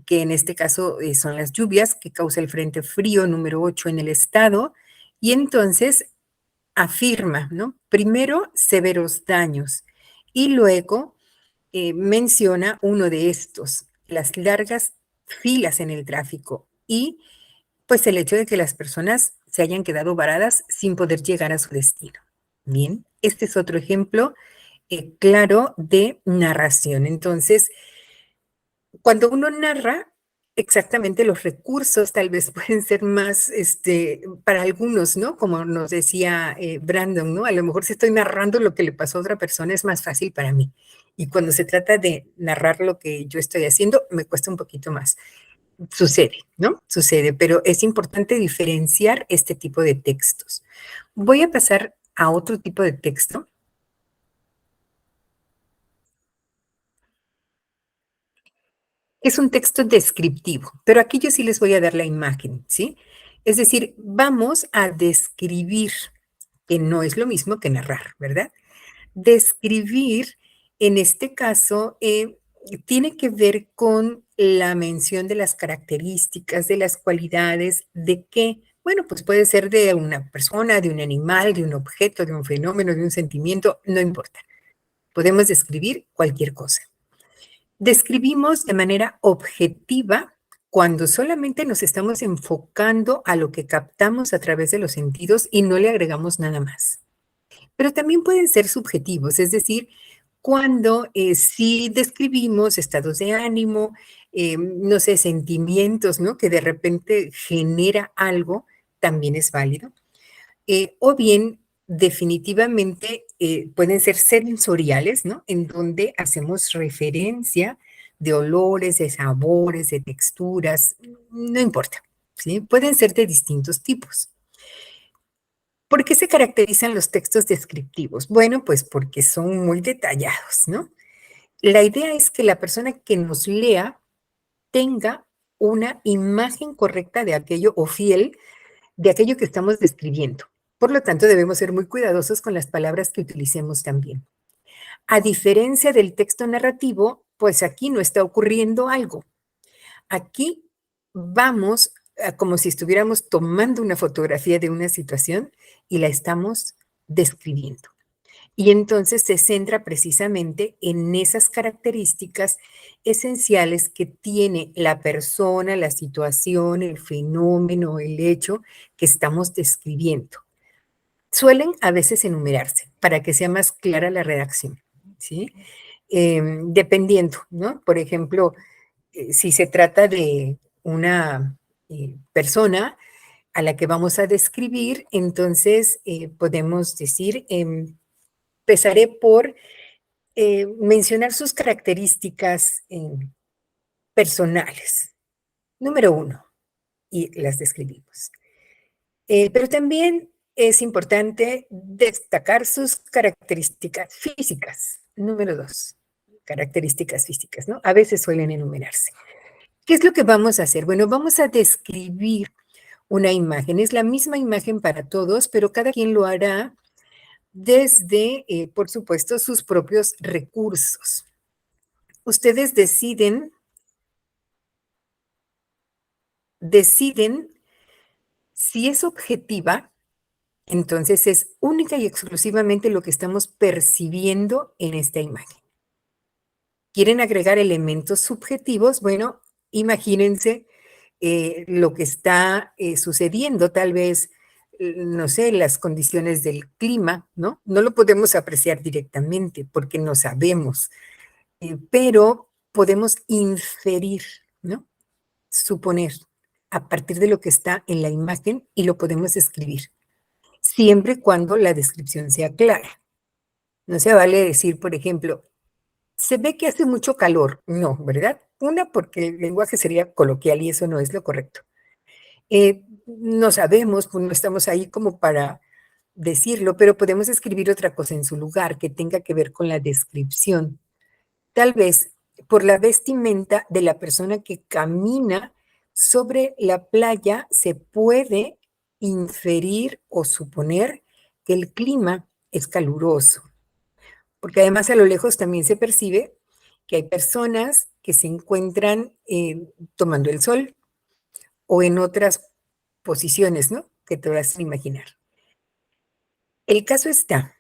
que en este caso son las lluvias que causa el Frente Frío número 8 en el estado, y entonces afirma, ¿no? Primero, severos daños, y luego menciona uno de estos, las largas filas en el tráfico y pues el hecho de que las personas se hayan quedado varadas sin poder llegar a su destino. Bien, este es otro ejemplo claro de narración. Entonces, cuando uno narra, exactamente los recursos tal vez pueden ser más, para algunos, ¿no? Como nos decía Brandon, ¿no? A lo mejor si estoy narrando lo que le pasó a otra persona es más fácil para mí. Y cuando se trata de narrar lo que yo estoy haciendo, me cuesta un poquito más. Sucede, ¿no? Sucede, pero es importante diferenciar este tipo de textos. Voy a pasar a otro tipo de texto. Es un texto descriptivo, pero aquí yo sí les voy a dar la imagen, ¿sí? Es decir, vamos a describir, que no es lo mismo que narrar, ¿verdad? Describir, en este caso, tiene que ver con la mención de las características, de las cualidades, de qué, bueno, pues puede ser de una persona, de un animal, de un objeto, de un fenómeno, de un sentimiento, no importa. Podemos describir cualquier cosa. Describimos de manera objetiva cuando solamente nos estamos enfocando a lo que captamos a través de los sentidos y no le agregamos nada más. Pero también pueden ser subjetivos, es decir, cuando sí describimos estados de ánimo, no sé, sentimientos, ¿no? Que de repente genera algo, también es válido. O bien, definitivamente, pueden ser sensoriales, ¿no? En donde hacemos referencia de olores, de sabores, de texturas, no importa, ¿sí? Pueden ser de distintos tipos. ¿Por qué se caracterizan los textos descriptivos? Bueno, pues porque son muy detallados, ¿no? La idea es que la persona que nos lea tenga una imagen correcta de aquello o fiel de aquello que estamos describiendo. Por lo tanto, debemos ser muy cuidadosos con las palabras que utilicemos también. A diferencia del texto narrativo, pues aquí no está ocurriendo algo. Aquí vamos como si estuviéramos tomando una fotografía de una situación y la estamos describiendo. Y entonces se centra precisamente en esas características esenciales que tiene la persona, la situación, el fenómeno, el hecho que estamos describiendo. Suelen a veces enumerarse para que sea más clara la redacción, ¿sí? Dependiendo, ¿no? Por ejemplo, si se trata de una persona a la que vamos a describir, entonces podemos decir, empezaré por mencionar sus características personales. Número 1, y las describimos. Pero también es importante destacar sus características físicas. Número 2, características físicas, ¿no? A veces suelen enumerarse. ¿Qué es lo que vamos a hacer? Bueno, vamos a describir una imagen. Es la misma imagen para todos, pero cada quien lo hará desde, por supuesto, sus propios recursos. Ustedes deciden si es objetiva, entonces es única y exclusivamente lo que estamos percibiendo en esta imagen. ¿Quieren agregar elementos subjetivos? Bueno, imagínense lo que está sucediendo, tal vez, no sé, las condiciones del clima, ¿no? No lo podemos apreciar directamente porque no sabemos, pero podemos inferir, ¿no? Suponer a partir de lo que está en la imagen y lo podemos escribir, siempre y cuando la descripción sea clara. No se vale decir, por ejemplo, se ve que hace mucho calor. No, ¿verdad? Una, porque el lenguaje sería coloquial y eso no es lo correcto. No sabemos, pues no estamos ahí como para decirlo, pero podemos escribir otra cosa en su lugar que tenga que ver con la descripción. Tal vez por la vestimenta de la persona que camina sobre la playa se puede inferir o suponer que el clima es caluroso, porque además a lo lejos también se percibe que hay personas que se encuentran tomando el sol o en otras posiciones, ¿no? Que te vas a imaginar. El caso está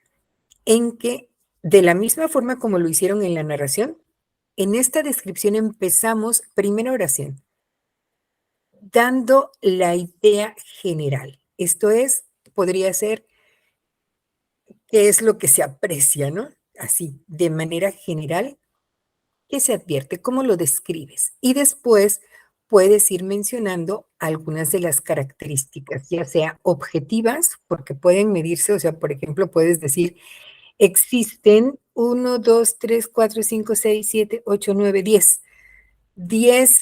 en que de la misma forma como lo hicieron en la narración, en esta descripción empezamos primera oración, dando la idea general. Esto es, podría ser, qué es lo que se aprecia, ¿no? Así, de manera general, ¿qué se advierte? ¿Cómo lo describes? Y después puedes ir mencionando algunas de las características, ya sea objetivas, porque pueden medirse, o sea, por ejemplo, puedes decir, existen 1, 2, 3, 4, 5, 6, 7, 8, 9, 10. 10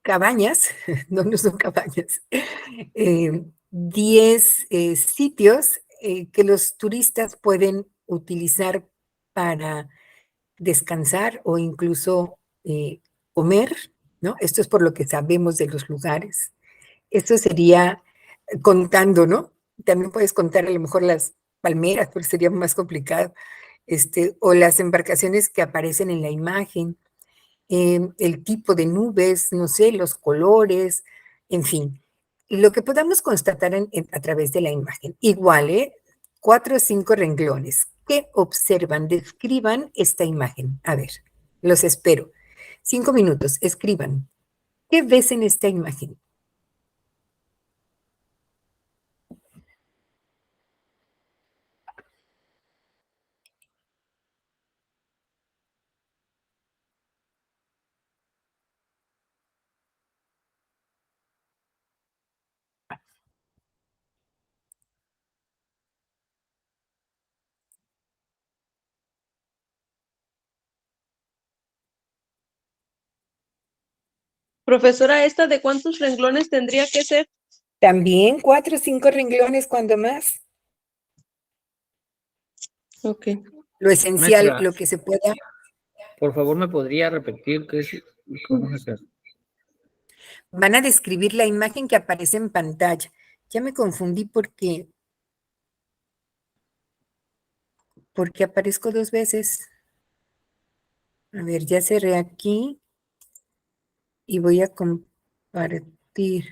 cabañas, no son cabañas, 10 sitios que los turistas pueden utilizar para descansar o incluso comer, ¿no? Esto es por lo que sabemos de los lugares. Esto sería contando, ¿no? También puedes contar a lo mejor las palmeras, pero sería más complicado, o las embarcaciones que aparecen en la imagen, el tipo de nubes, no sé, los colores, en fin, lo que podamos constatar a través de la imagen. Igual, 4 o 5 renglones. ¿Qué observan? Describan esta imagen. A ver, los espero. 5 minutos, escriban. ¿Qué ves en esta imagen? Profesora, ¿esta de cuántos renglones tendría que ser? También 4 o 5 renglones cuando más. Ok. Lo esencial, Maestra, lo que se pueda. por favor, ¿me podría repetir qué es, cómo es hacer? Van a describir la imagen que aparece en pantalla. Ya me confundí porque aparezco 2 veces. A ver, ya cerré aquí y voy a compartir.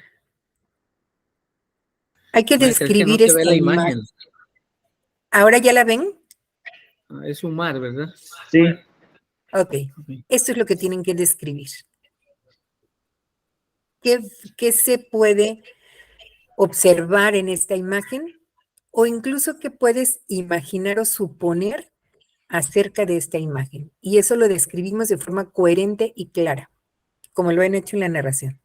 Hay que Maestra, es que no describir se ve esta la imagen. imagen. ¿Ahora ya la ven? Es un mar, ¿verdad? Sí, Ok. Esto es lo que tienen que describir. ¿Qué se puede observar en esta imagen? O incluso qué puedes imaginar o suponer acerca de esta imagen. Y eso lo describimos de forma coherente y clara, como lo han hecho en la narración.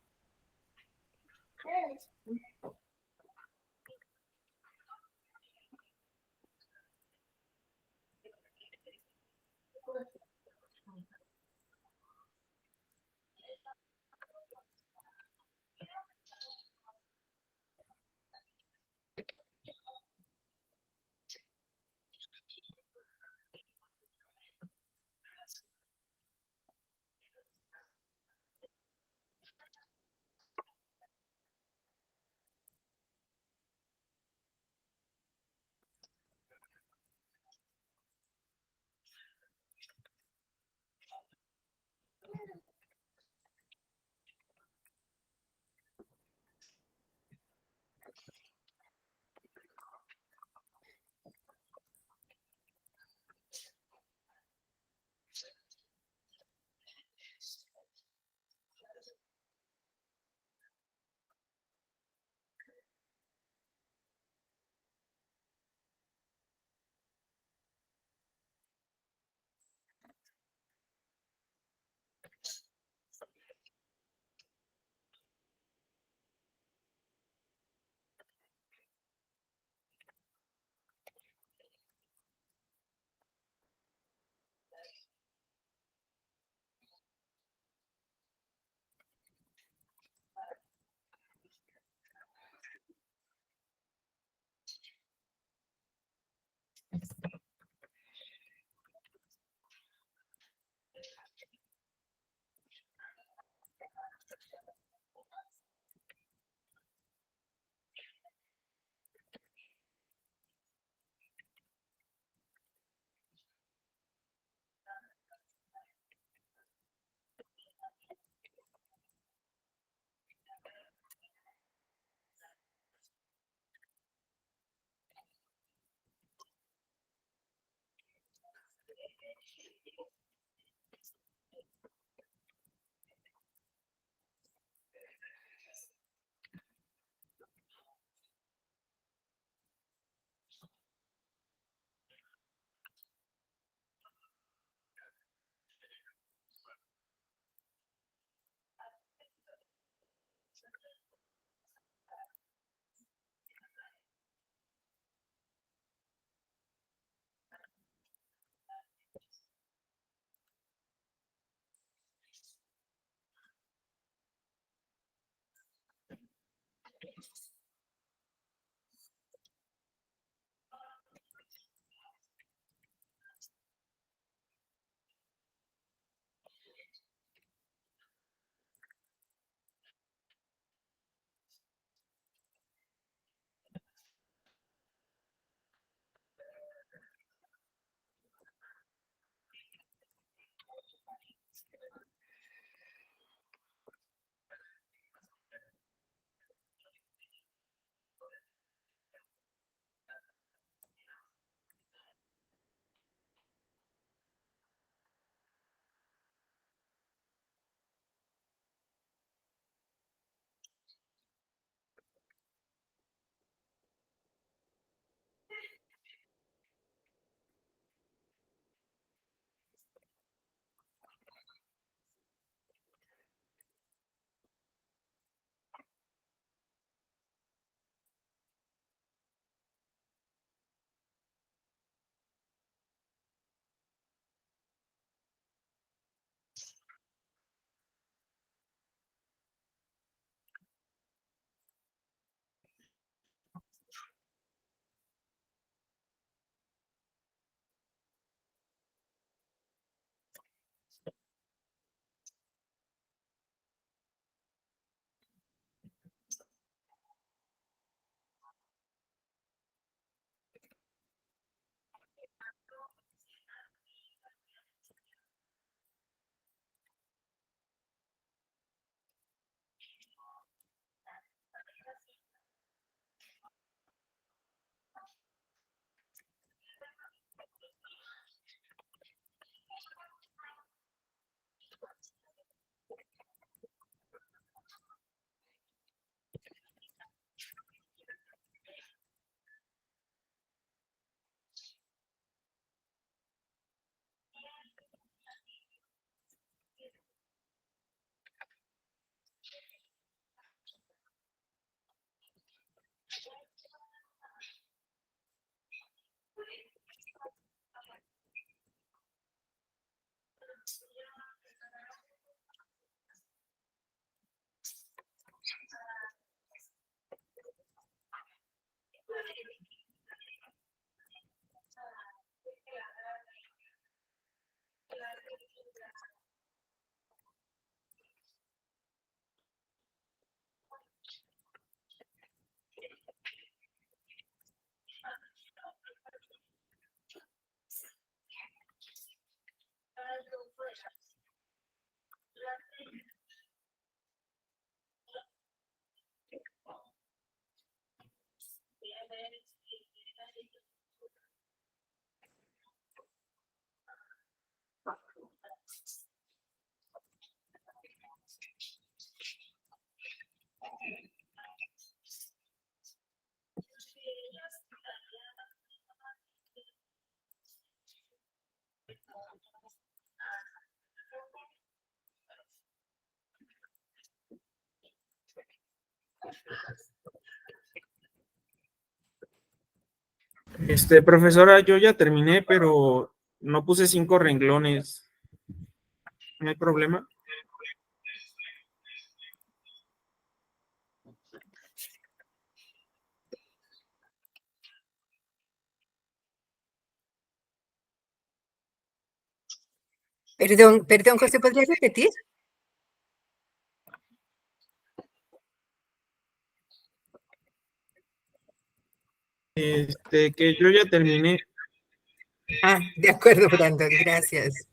Profesora, yo ya terminé, pero no puse 5 renglones. ¿No hay problema? Perdón, José, ¿podrías repetir? Que yo ya terminé. Ah, de acuerdo, Brandon, gracias.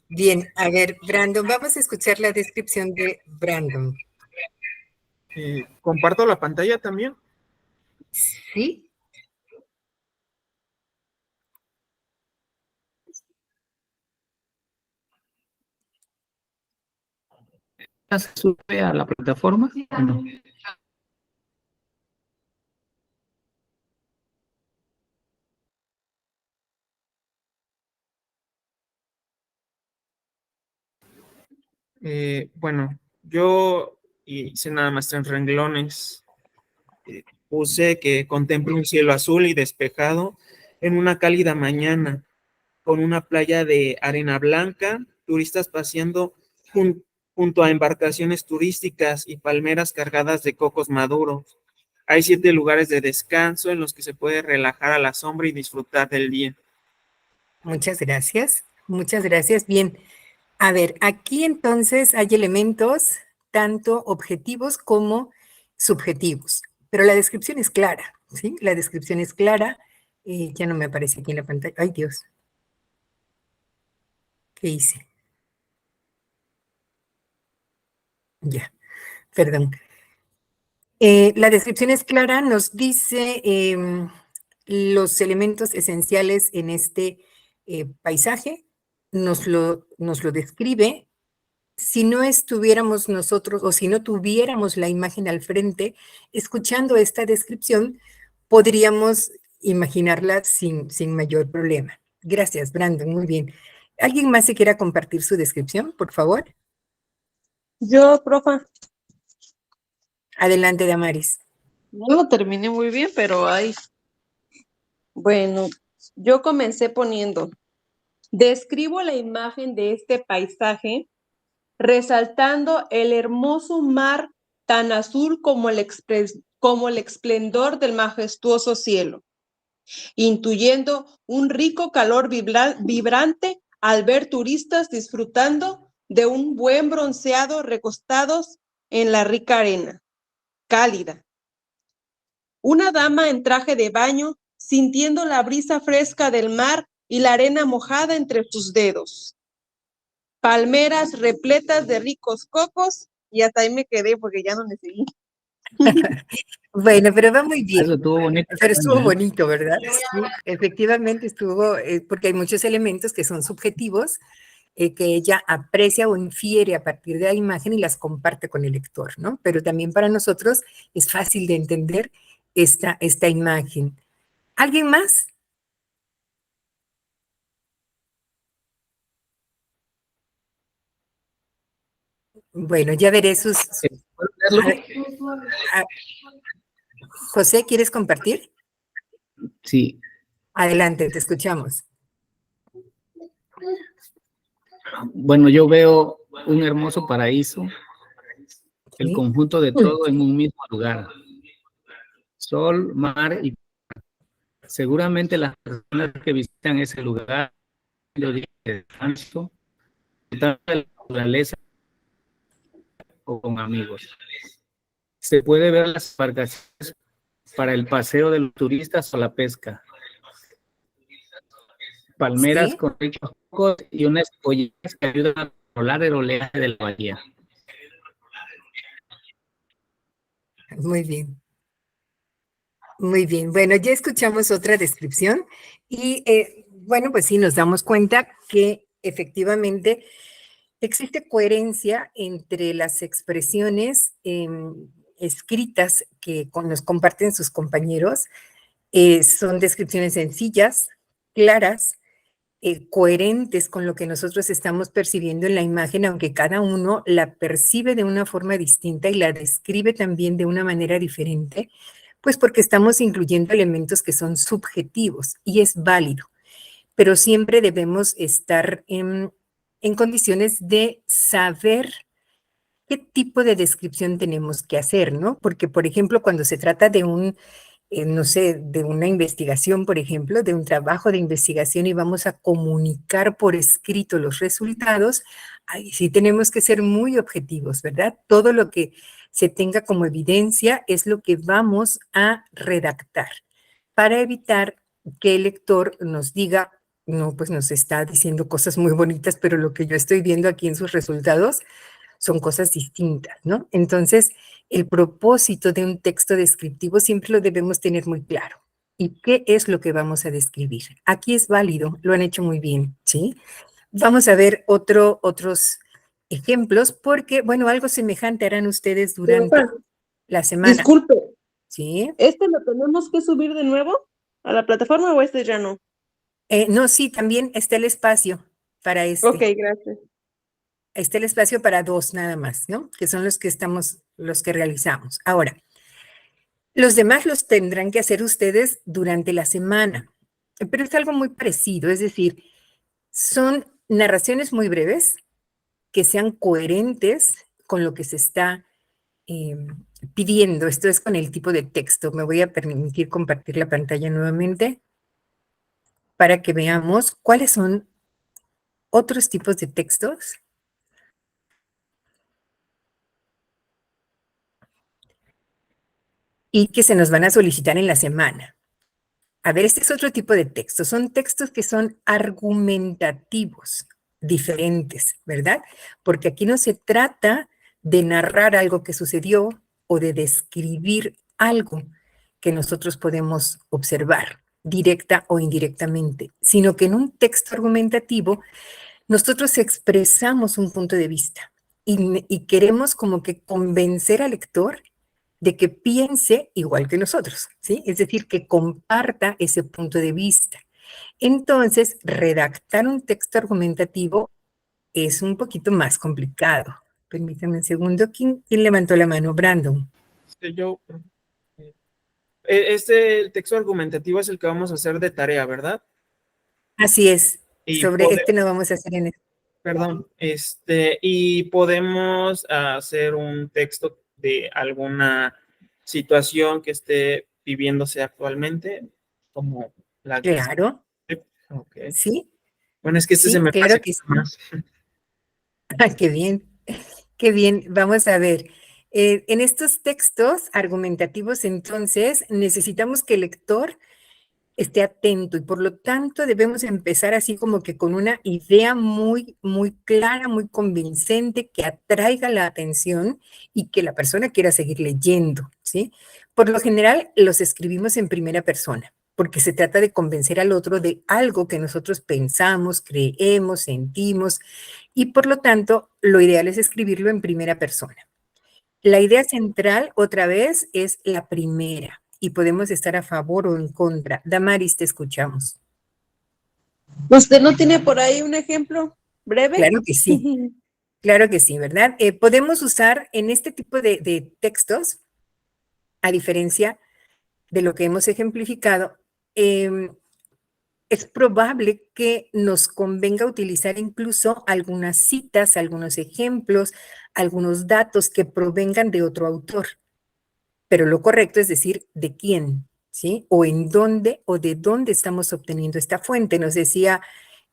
Bien, a ver, Brandon, vamos a escuchar la descripción de Brandon. ¿Comparto la pantalla también? ¿Sí? ¿Se sube a la plataforma o no? Bueno, yo hice nada más 3 renglones. Puse que contemple un cielo azul y despejado en una cálida mañana, con una playa de arena blanca, turistas paseando junto a embarcaciones turísticas y palmeras cargadas de cocos maduros. Hay 7 lugares de descanso en los que se puede relajar a la sombra y disfrutar del día. Muchas gracias. Muchas gracias. Bien, a ver, aquí entonces hay elementos tanto objetivos como subjetivos, pero la descripción es clara, ¿sí? La descripción es clara. Ya no me aparece aquí en la pantalla. Ay, Dios. ¿Qué hice? Ya, perdón. La descripción es clara, nos dice los elementos esenciales en este paisaje, nos lo describe. Si no estuviéramos nosotros o si no tuviéramos la imagen al frente, escuchando esta descripción, podríamos imaginarla sin mayor problema. Gracias, Brandon, muy bien. ¿Alguien más se quiera compartir su descripción, por favor? Yo, profa, Adelante, Damaris. no lo terminé muy bien, pero ahí, bueno, yo comencé poniendo, describo la imagen de este paisaje, resaltando el hermoso mar tan azul como el esplendor del majestuoso cielo, intuyendo un rico calor vibrante al ver turistas disfrutando de un buen bronceado recostados en la rica arena, cálida. Una dama en traje de baño, sintiendo la brisa fresca del mar y la arena mojada entre sus dedos. Palmeras repletas de ricos cocos, y hasta ahí me quedé porque ya no le seguí. Bueno, pero va muy bien. Eso estuvo bonito. Pero estuvo bonito, ¿verdad? Sí, efectivamente estuvo, porque hay muchos elementos que son subjetivos, que ella aprecia o infiere a partir de la imagen y las comparte con el lector, ¿no? Pero también para nosotros es fácil de entender esta imagen. ¿Alguien más? Bueno, ya veré sus... ¿Puedo leerlo? José, ¿quieres compartir? Sí. Adelante, te escuchamos. Bueno, yo veo un hermoso paraíso, el ¿Sí? conjunto de todo en un mismo lugar. Sol, mar y seguramente las personas que visitan ese lugar de descanso, disfrutar de la naturaleza o con amigos. Se puede ver las embarcaciones para el paseo de los turistas o la pesca. Palmeras ¿Sí? con ricos cocos y unas colleras que ayudan a controlar el oleaje de la bahía. Muy bien. Muy bien. Bueno, ya escuchamos otra descripción y bueno, pues sí, nos damos cuenta que efectivamente existe coherencia entre las expresiones escritas que nos comparten sus compañeros. Son descripciones sencillas, claras, coherentes con lo que nosotros estamos percibiendo en la imagen, aunque cada uno la percibe de una forma distinta y la describe también de una manera diferente, pues porque estamos incluyendo elementos que son subjetivos y es válido, pero siempre debemos estar en condiciones de saber qué tipo de descripción tenemos que hacer, ¿no? Porque, por ejemplo, cuando se trata de no sé, de una investigación, por ejemplo, de un trabajo de investigación y vamos a comunicar por escrito los resultados, ahí sí tenemos que ser muy objetivos, ¿verdad? Todo lo que se tenga como evidencia es lo que vamos a redactar para evitar que el lector nos diga, no, pues nos está diciendo cosas muy bonitas, pero lo que yo estoy viendo aquí en sus resultados son cosas distintas, ¿no? Entonces, el propósito de un texto descriptivo siempre lo debemos tener muy claro. ¿Y qué es lo que vamos a describir? Aquí es válido, lo han hecho muy bien, ¿sí? Vamos a ver otros ejemplos, porque, bueno, algo semejante harán ustedes durante Profe, la semana, disculpe, ¿sí? ¿este lo tenemos que subir de nuevo a la plataforma o este ya no? No, sí, también está el espacio para Ok, este. gracias. Está el espacio para dos nada más, ¿no? Que son los que realizamos. Ahora, los demás los tendrán que hacer ustedes durante la semana, pero es algo muy parecido, es decir, son narraciones muy breves que sean coherentes con lo que se está eh, pidiendo. Esto es con el tipo de texto. Me voy a permitir compartir la pantalla nuevamente para que veamos cuáles son otros tipos de textos y que se nos van a solicitar en la semana. A ver, este es otro tipo de textos. Son textos que son argumentativos, diferentes, ¿verdad? Porque aquí no se trata de narrar algo que sucedió o de describir algo que nosotros podemos observar, directa o indirectamente, sino que en un texto argumentativo nosotros expresamos un punto de vista y queremos como que convencer al lector de que piense igual que nosotros, ¿sí? Es decir, que comparta ese punto de vista. Entonces, redactar un texto argumentativo es un poquito más complicado. Permítame un segundo. ¿Quién levantó la mano? Brandon. Yo, este texto argumentativo es el que vamos a hacer de tarea, ¿verdad? Así es. Y Sobre este no vamos a hacer en perdón, y podemos hacer un texto de alguna situación que esté viviéndose actualmente, como la que... Claro, Ok. sí, Bueno, es que este se sí, me claro pasa que sí. más. Ah, qué bien, qué bien. Vamos a ver. En estos textos argumentativos, entonces, necesitamos que el lector esté atento y por lo tanto debemos empezar así como que con una idea muy, muy clara, muy convincente, que atraiga la atención y que la persona quiera seguir leyendo, ¿sí? Por lo general los escribimos en primera persona, porque se trata de convencer al otro de algo que nosotros pensamos, creemos, sentimos, y por lo tanto lo ideal es escribirlo en primera persona. La idea central, otra vez, es la primera y podemos estar a favor o en contra. Damaris, te escuchamos. ¿Usted no tiene por ahí un ejemplo breve? Claro que sí, ¿verdad? Podemos usar en este tipo de textos, a diferencia de lo que hemos ejemplificado, es probable que nos convenga utilizar incluso algunas citas, algunos ejemplos, algunos datos que provengan de otro autor. Pero lo correcto es decir de quién, ¿sí? O en dónde o de dónde estamos obteniendo esta fuente. Nos decía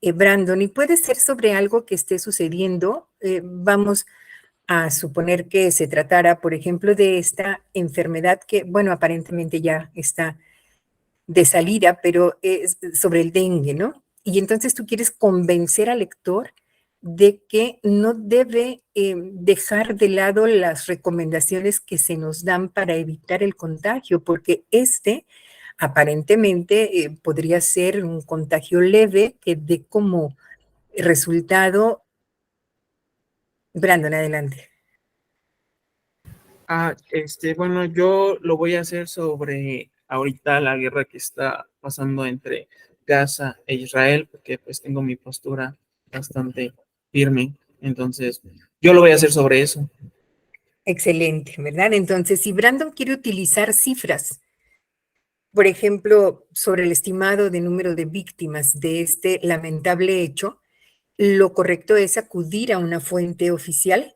Brandon, y puede ser sobre algo que esté sucediendo. Vamos a suponer que se tratara, por ejemplo, de esta enfermedad que, bueno, aparentemente ya está de salida, pero es sobre el dengue, ¿no? Y entonces tú quieres convencer al lector de que no debe dejar de lado las recomendaciones que se nos dan para evitar el contagio, porque aparentemente podría ser un contagio leve que dé como resultado. Brandon, adelante. Bueno, yo lo voy a hacer sobre ahorita la guerra que está pasando entre Gaza e Israel, porque pues tengo mi postura bastante firme. Entonces, yo lo voy a hacer sobre eso. Excelente, ¿verdad? Entonces, si Brandon quiere utilizar cifras, por ejemplo, sobre el estimado de número de víctimas de este lamentable hecho, lo correcto es acudir a una fuente oficial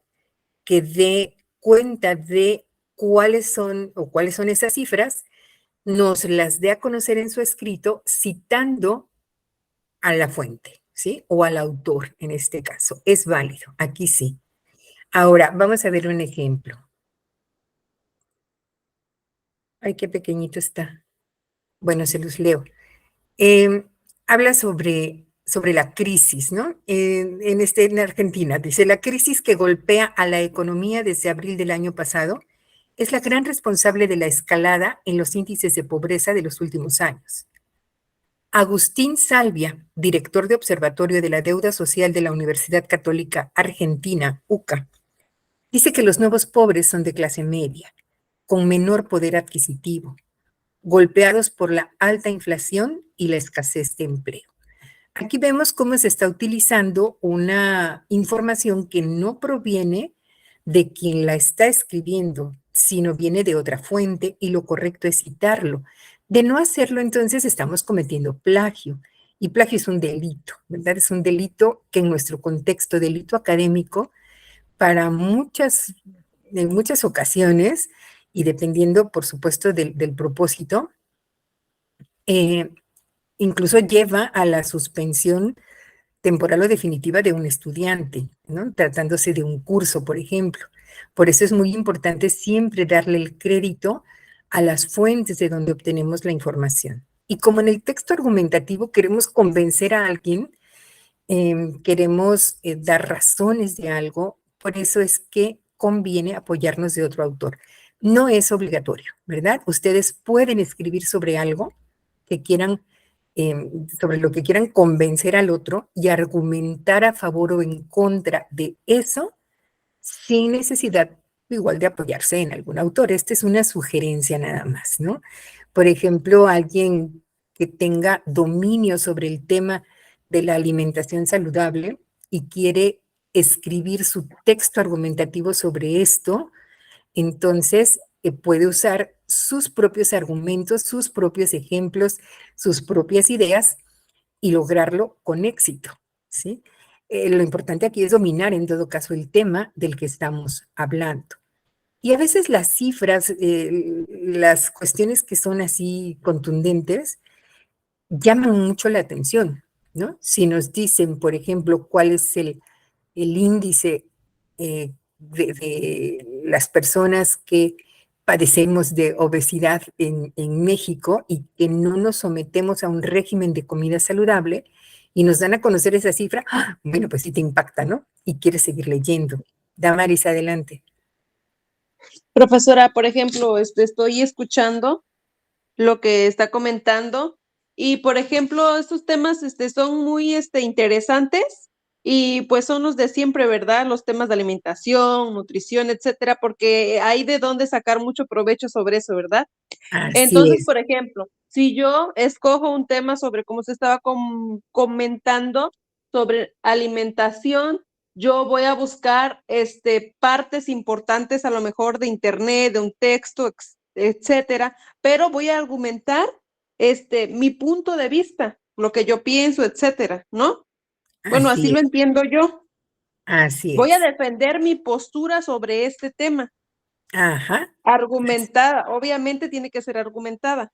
que dé cuenta de cuáles son esas cifras, nos las dé a conocer en su escrito citando a la fuente, ¿sí? O al autor en este caso. Es válido, aquí sí. Ahora, vamos a ver un ejemplo. Ay, qué pequeñito está. Bueno, se los leo. Habla sobre la crisis, ¿no? En Argentina, dice, la crisis que golpea a la economía desde abril del año pasado es la gran responsable de la escalada en los índices de pobreza de los últimos años. Agustín Salvia, director de Observatorio de la Deuda Social de la Universidad Católica Argentina, UCA, dice que los nuevos pobres son de clase media, con menor poder adquisitivo, golpeados por la alta inflación y la escasez de empleo. Aquí vemos cómo se está utilizando una información que no proviene de quien la está escribiendo, sino viene de otra fuente y lo correcto es citarlo. De no hacerlo, entonces estamos cometiendo plagio. Y plagio es un delito, ¿verdad? Es un delito que en nuestro contexto, delito académico, para en muchas ocasiones, y dependiendo, por supuesto, del propósito, eh, incluso lleva a la suspensión temporal o definitiva de un estudiante, ¿no? Tratándose de un curso, por ejemplo. Por eso es muy importante siempre darle el crédito a las fuentes de donde obtenemos la información. Y como en el texto argumentativo queremos convencer a alguien, queremos dar razones de algo, por eso es que conviene apoyarnos de otro autor. No es obligatorio, ¿verdad? Ustedes pueden escribir sobre algo que quieran, sobre lo que quieran convencer al otro y argumentar a favor o en contra de eso sin necesidad igual de apoyarse en algún autor. Esta es una sugerencia nada más, ¿no? Por ejemplo, alguien que tenga dominio sobre el tema de la alimentación saludable y quiere escribir su texto argumentativo sobre esto, entonces puede usar sus propios argumentos, sus propios ejemplos, sus propias ideas y lograrlo con éxito, ¿sí? Lo importante aquí es dominar en todo caso el tema del que estamos hablando. Y a veces las cifras, las cuestiones que son así contundentes, llaman mucho la atención, ¿no? Si nos dicen, por ejemplo, cuál es el índice de las personas que padecemos de obesidad en México y que no nos sometemos a un régimen de comida saludable y nos dan a conocer esa cifra, bueno, pues sí te impacta, ¿no? Y quieres seguir leyendo. Damaris, adelante. Profesora, por ejemplo, estoy escuchando lo que está comentando y, por ejemplo, estos temas son muy interesantes y pues son los de siempre, ¿verdad? Los temas de alimentación, nutrición, etcétera, porque hay de dónde sacar mucho provecho sobre eso, ¿verdad? Así Entonces, es. por ejemplo, si yo escojo un tema sobre cómo se estaba comentando sobre alimentación, yo voy a buscar partes importantes a lo mejor de internet, de un texto, etcétera, pero voy a argumentar mi punto de vista, lo que yo pienso, etcétera, ¿no? Bueno, así Así lo es. entiendo yo. Así Voy a es. defender mi postura sobre este tema, Ajá. argumentada, obviamente tiene que ser argumentada.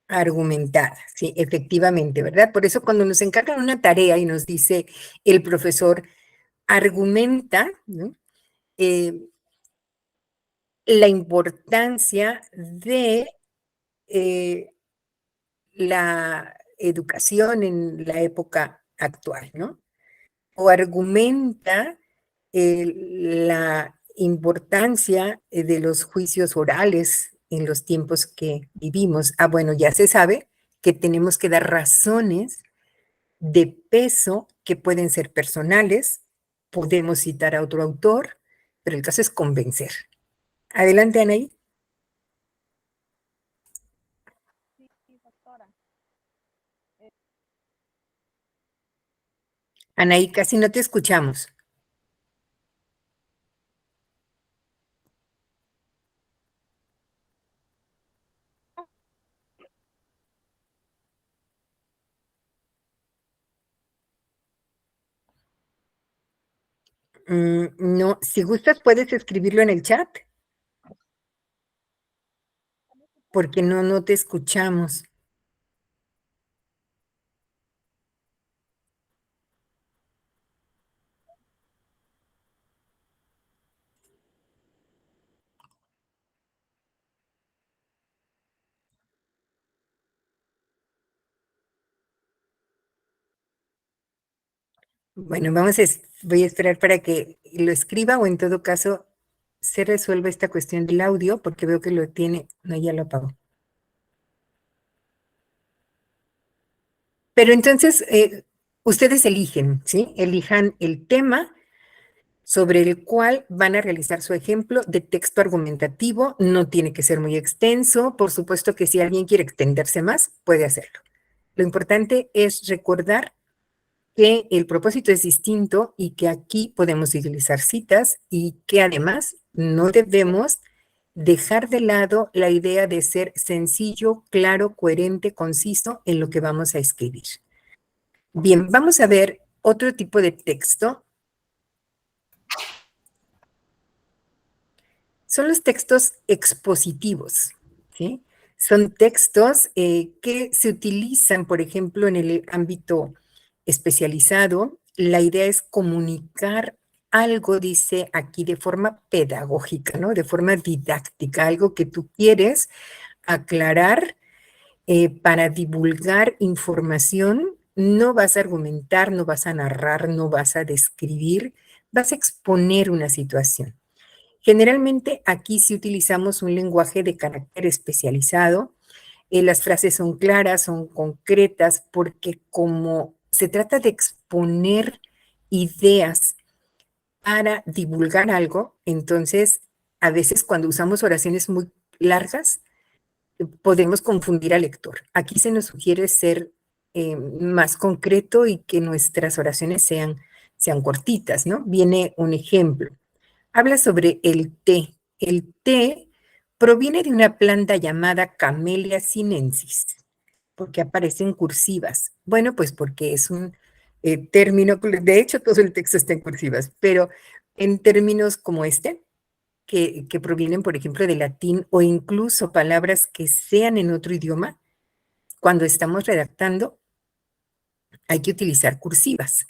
Argumentada, sí, efectivamente, ¿verdad? Por eso cuando nos encargan una tarea y nos dice el profesor, argumenta, ¿no? La importancia de la educación en la época actual, ¿no? o argumenta la importancia de los juicios orales en los tiempos que vivimos. Ah, bueno, ya se sabe que tenemos que dar razones de peso que pueden ser personales, podemos citar a otro autor, pero el caso es convencer. Adelante, Anaí. Sí, doctora. Anaí, casi no te escuchamos. No, si gustas puedes escribirlo en el chat, porque no te escuchamos. Bueno, voy a esperar para que lo escriba o en todo caso se resuelva esta cuestión del audio, porque veo que lo tiene, no, ya lo apagó. Pero entonces, ustedes eligen, ¿sí? Elijan el tema sobre el cual van a realizar su ejemplo de texto argumentativo. No tiene que ser muy extenso. Por supuesto que si alguien quiere extenderse más, puede hacerlo. Lo importante es recordar que el propósito es distinto y que aquí podemos utilizar citas y que además no debemos dejar de lado la idea de ser sencillo, claro, coherente, conciso en lo que vamos a escribir. Bien, vamos a ver otro tipo de texto. Son los textos expositivos, ¿sí? Son textos que se utilizan, por ejemplo, en el ámbito especializado. La idea es comunicar algo, dice aquí, de forma pedagógica, ¿no? De forma didáctica, algo que tú quieres aclarar para divulgar información. No vas a argumentar, no vas a narrar, no vas a describir, vas a exponer una situación. Generalmente aquí sí utilizamos un lenguaje de carácter especializado. Las frases son claras, son concretas, porque como se trata de exponer ideas para divulgar algo, entonces a veces cuando usamos oraciones muy largas, podemos confundir al lector. Aquí se nos sugiere ser más concreto y que nuestras oraciones sean cortitas, ¿no? Viene un ejemplo. Habla sobre el té. El té proviene de una planta llamada Camellia sinensis. ¿Por qué aparecen cursivas? Bueno, pues porque es un término, de hecho todo el texto está en cursivas, pero en términos como este, que provienen, por ejemplo, del latín o incluso palabras que sean en otro idioma, cuando estamos redactando hay que utilizar cursivas.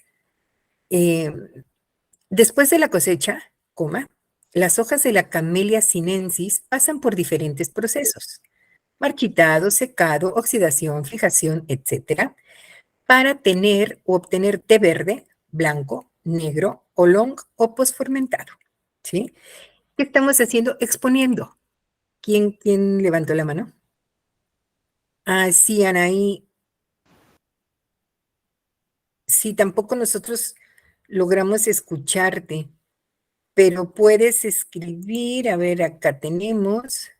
Después de la cosecha, coma, las hojas de la Camellia sinensis pasan por diferentes procesos: marchitado, secado, oxidación, fijación, etcétera, para tener o obtener té verde, blanco, negro, oolong o posfermentado. ¿Sí? ¿Qué estamos haciendo? Exponiendo. ¿Quién levantó la mano? Ah, sí, Anaí. Sí, tampoco nosotros logramos escucharte, pero puedes escribir. A ver, acá tenemos.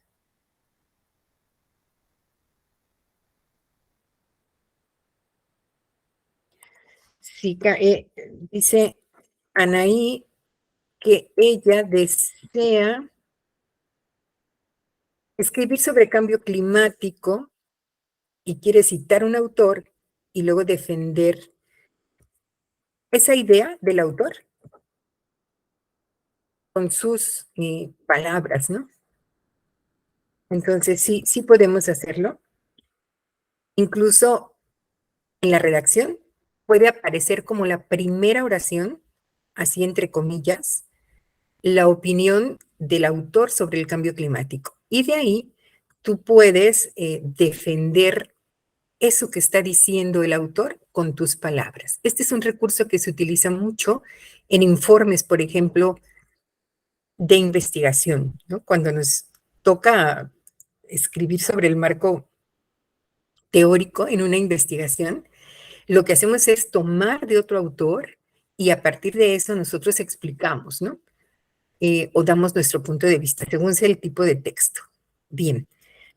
Sí, dice Anaí que ella desea escribir sobre cambio climático y quiere citar un autor y luego defender esa idea del autor con sus palabras, ¿no? Entonces sí podemos hacerlo. Incluso en la redacción puede aparecer como la primera oración, así entre comillas, la opinión del autor sobre el cambio climático. Y de ahí tú puedes defender eso que está diciendo el autor con tus palabras. Este es un recurso que se utiliza mucho en informes, por ejemplo, de investigación, ¿no? Cuando nos toca escribir sobre el marco teórico en una investigación, lo que hacemos es tomar de otro autor y a partir de eso nosotros explicamos, ¿no? O damos nuestro punto de vista, según sea el tipo de texto. Bien,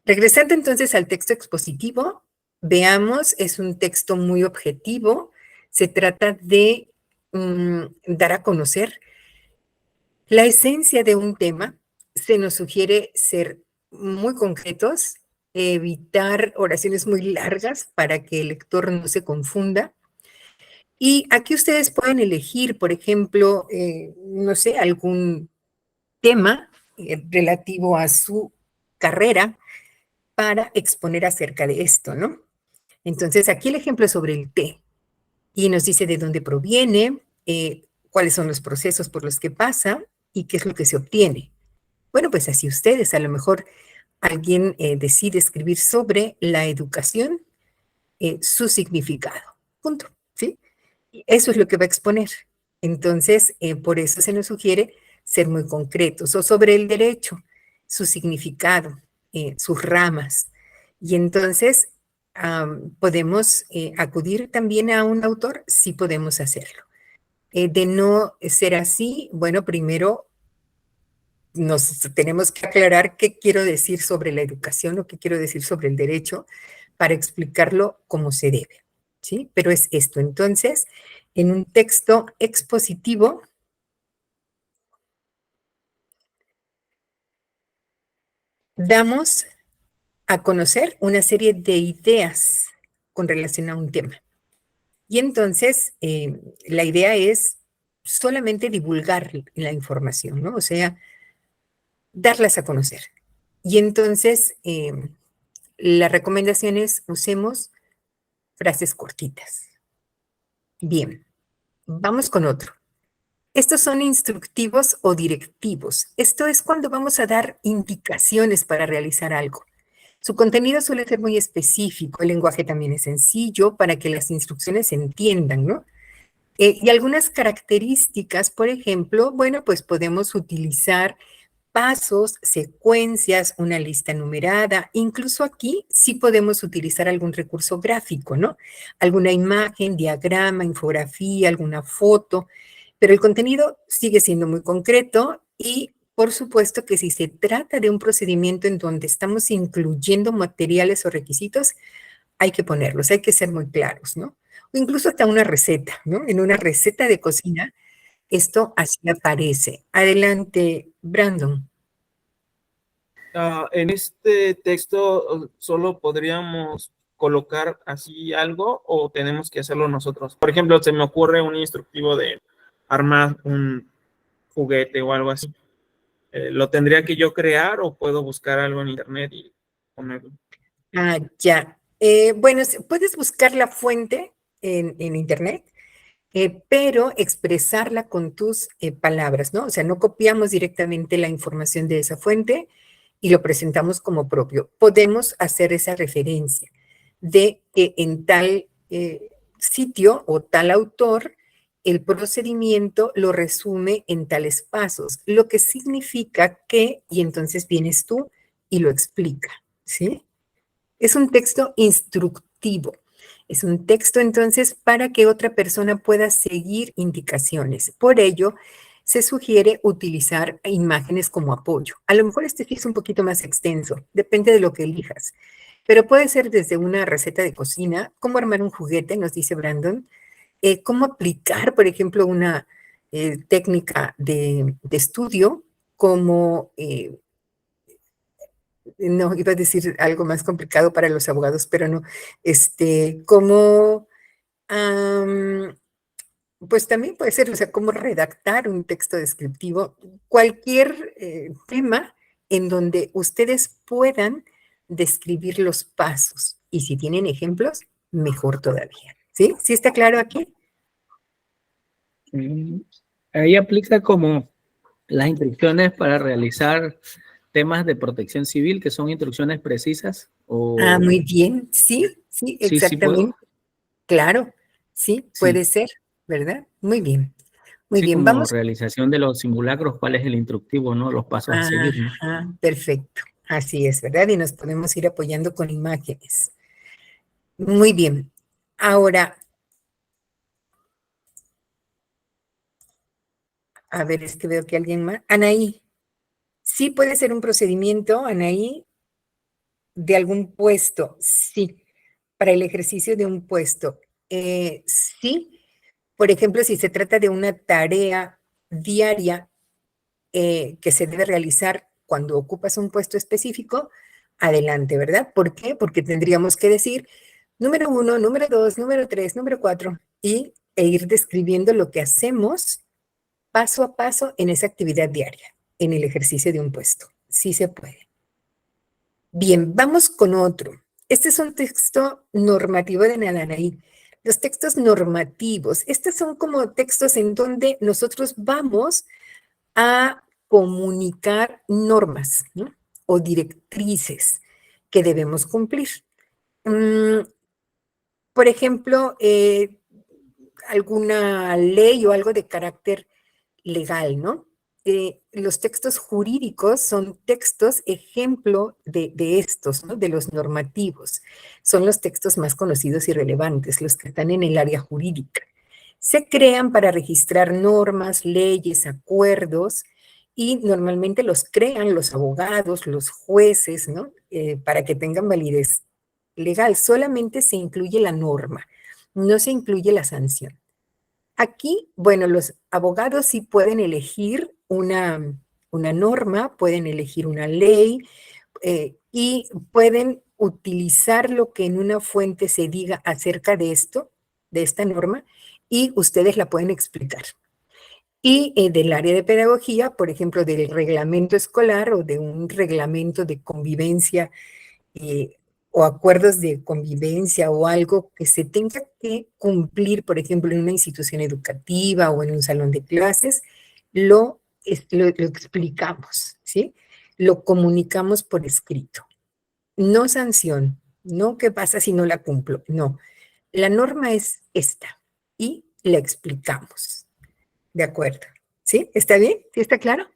regresando entonces al texto expositivo, veamos, es un texto muy objetivo, se trata de dar a conocer la esencia de un tema, se nos sugiere ser muy concretos, evitar oraciones muy largas para que el lector no se confunda. Y aquí ustedes pueden elegir, por ejemplo, no sé, algún tema relativo a su carrera para exponer acerca de esto, ¿no? Entonces, aquí el ejemplo es sobre el té y nos dice de dónde proviene, cuáles son los procesos por los que pasa y qué es lo que se obtiene. Bueno, pues así ustedes, a lo mejor alguien decide escribir sobre la educación, su significado, punto, ¿sí? Eso es lo que va a exponer. Entonces, por eso se nos sugiere ser muy concretos, o sobre el derecho, su significado, sus ramas. Y entonces, podemos acudir también a un autor, sí podemos hacerlo. De no ser así, bueno, primero nos tenemos que aclarar qué quiero decir sobre la educación o qué quiero decir sobre el derecho para explicarlo como se debe, ¿sí? Pero es esto. Entonces, en un texto expositivo, damos a conocer una serie de ideas con relación a un tema. Y entonces, la idea es solamente divulgar la información, ¿no? O sea, darlas a conocer. Y entonces, la recomendación es usemos frases cortitas. Bien, vamos con otro. Estos son instructivos o directivos. Esto es cuando vamos a dar indicaciones para realizar algo. Su contenido suele ser muy específico, el lenguaje también es sencillo para que las instrucciones se entiendan, ¿no? Y algunas características, por ejemplo, bueno, pues podemos utilizar pasos, secuencias, una lista numerada. Incluso aquí sí podemos utilizar algún recurso gráfico, ¿no? Alguna imagen, diagrama, infografía, alguna foto, pero el contenido sigue siendo muy concreto y por supuesto que si se trata de un procedimiento en donde estamos incluyendo materiales o requisitos, hay que ponerlos, hay que ser muy claros, ¿no? O incluso hasta una receta, ¿no? En una receta de cocina, esto así aparece. Adelante, Brandon. En este texto solo podríamos colocar así algo o tenemos que hacerlo nosotros. Por ejemplo, se me ocurre un instructivo de armar un juguete o algo así. ¿Lo tendría que yo crear o puedo buscar algo en internet y ponerlo? Ya. Bueno, puedes buscar la fuente en internet, pero expresarla con tus palabras, ¿no? O sea, no copiamos directamente la información de esa fuente y lo presentamos como propio. Podemos hacer esa referencia de que en tal sitio o tal autor, el procedimiento lo resume en tales pasos, lo que significa que, y entonces vienes tú y lo explica, ¿sí? Es un texto instructivo. Es un texto entonces para que otra persona pueda seguir indicaciones. Por ello, se sugiere utilizar imágenes como apoyo. A lo mejor este sí es un poquito más extenso, depende de lo que elijas. Pero puede ser desde una receta de cocina, cómo armar un juguete, nos dice Brandon, cómo aplicar, por ejemplo, una técnica de estudio, como no, iba a decir algo más complicado para los abogados, pero no. Como, pues también puede ser, o sea, cómo redactar un texto descriptivo, cualquier tema en donde ustedes puedan describir los pasos. Y si tienen ejemplos, mejor todavía. ¿Sí? ¿Sí está claro aquí? Ahí aplica como las instrucciones para realizar temas de protección civil, que son instrucciones precisas. Ah, muy bien. Sí, sí, Sí, sí puedo. exactamente. Claro, sí, Sí, puede ser, ¿verdad? Muy bien. Muy sí, bien, como vamos. realización de los simulacros, cuál es el instructivo, ¿no? Los pasos a seguir, ¿no? Ajá, perfecto. Así es, ¿verdad? Y nos podemos ir apoyando con imágenes. Muy bien. Ahora, a ver, es que veo que alguien más. Anaí, sí puede ser un procedimiento, Anaí, de algún puesto, sí, para el ejercicio de un puesto. Sí, por ejemplo, si se trata de una tarea diaria que se debe realizar cuando ocupas un puesto específico, adelante, ¿verdad? ¿Por qué? Porque tendríamos que decir número 1, número 2, número 3, número 4 e ir describiendo lo que hacemos paso a paso en esa actividad diaria, en el ejercicio de un puesto. Sí se puede. Bien, vamos con otro. Este es un texto normativo de Nadanaí. Los textos normativos, estos son como textos en donde nosotros vamos a comunicar normas, ¿no? O directrices que debemos cumplir. Por ejemplo, alguna ley o algo de carácter legal, ¿no? Los textos jurídicos son textos ejemplo de estos, ¿no? De los normativos. Son los textos más conocidos y relevantes, los que están en el área jurídica. Se crean para registrar normas, leyes, acuerdos, y normalmente los crean los abogados, los jueces, ¿no? Para que tengan validez legal. Solamente se incluye la norma, no se incluye la sanción. Aquí, bueno, los abogados sí pueden elegir una norma, pueden elegir una ley y pueden utilizar lo que en una fuente se diga acerca de esto, de esta norma, y ustedes la pueden explicar. Y del área de pedagogía, por ejemplo, del reglamento escolar o de un reglamento de convivencia o acuerdos de convivencia o algo que se tenga que cumplir, por ejemplo, en una institución educativa o en un salón de clases, lo explicamos, ¿sí? Lo comunicamos por escrito. No sanción, no qué pasa si no la cumplo, no. La norma es esta y la explicamos. ¿De acuerdo? ¿Sí? ¿Está bien? ¿Sí está claro?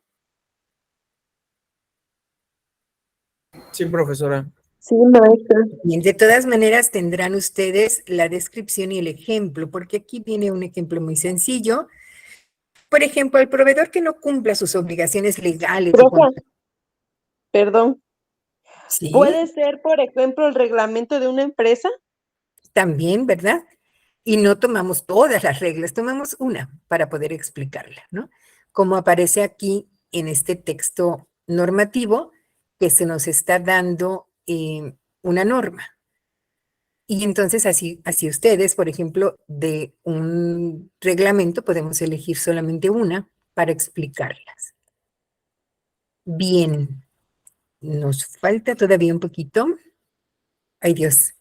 Sí, profesora. Sí, maestra. Bien, de todas maneras tendrán ustedes la descripción y el ejemplo, porque aquí viene un ejemplo muy sencillo. Por ejemplo, el proveedor que no cumpla sus obligaciones legales o Profe, perdón. sí, ¿Puede ser, por ejemplo, el reglamento de una empresa? también, ¿verdad? Y no tomamos todas las reglas, tomamos una para poder explicarla, ¿no? Como aparece aquí en este texto normativo que se nos está dando una norma. Y entonces así ustedes, por ejemplo, de un reglamento podemos elegir solamente una para explicarlas. Bien, nos falta todavía un poquito. Ay Dios,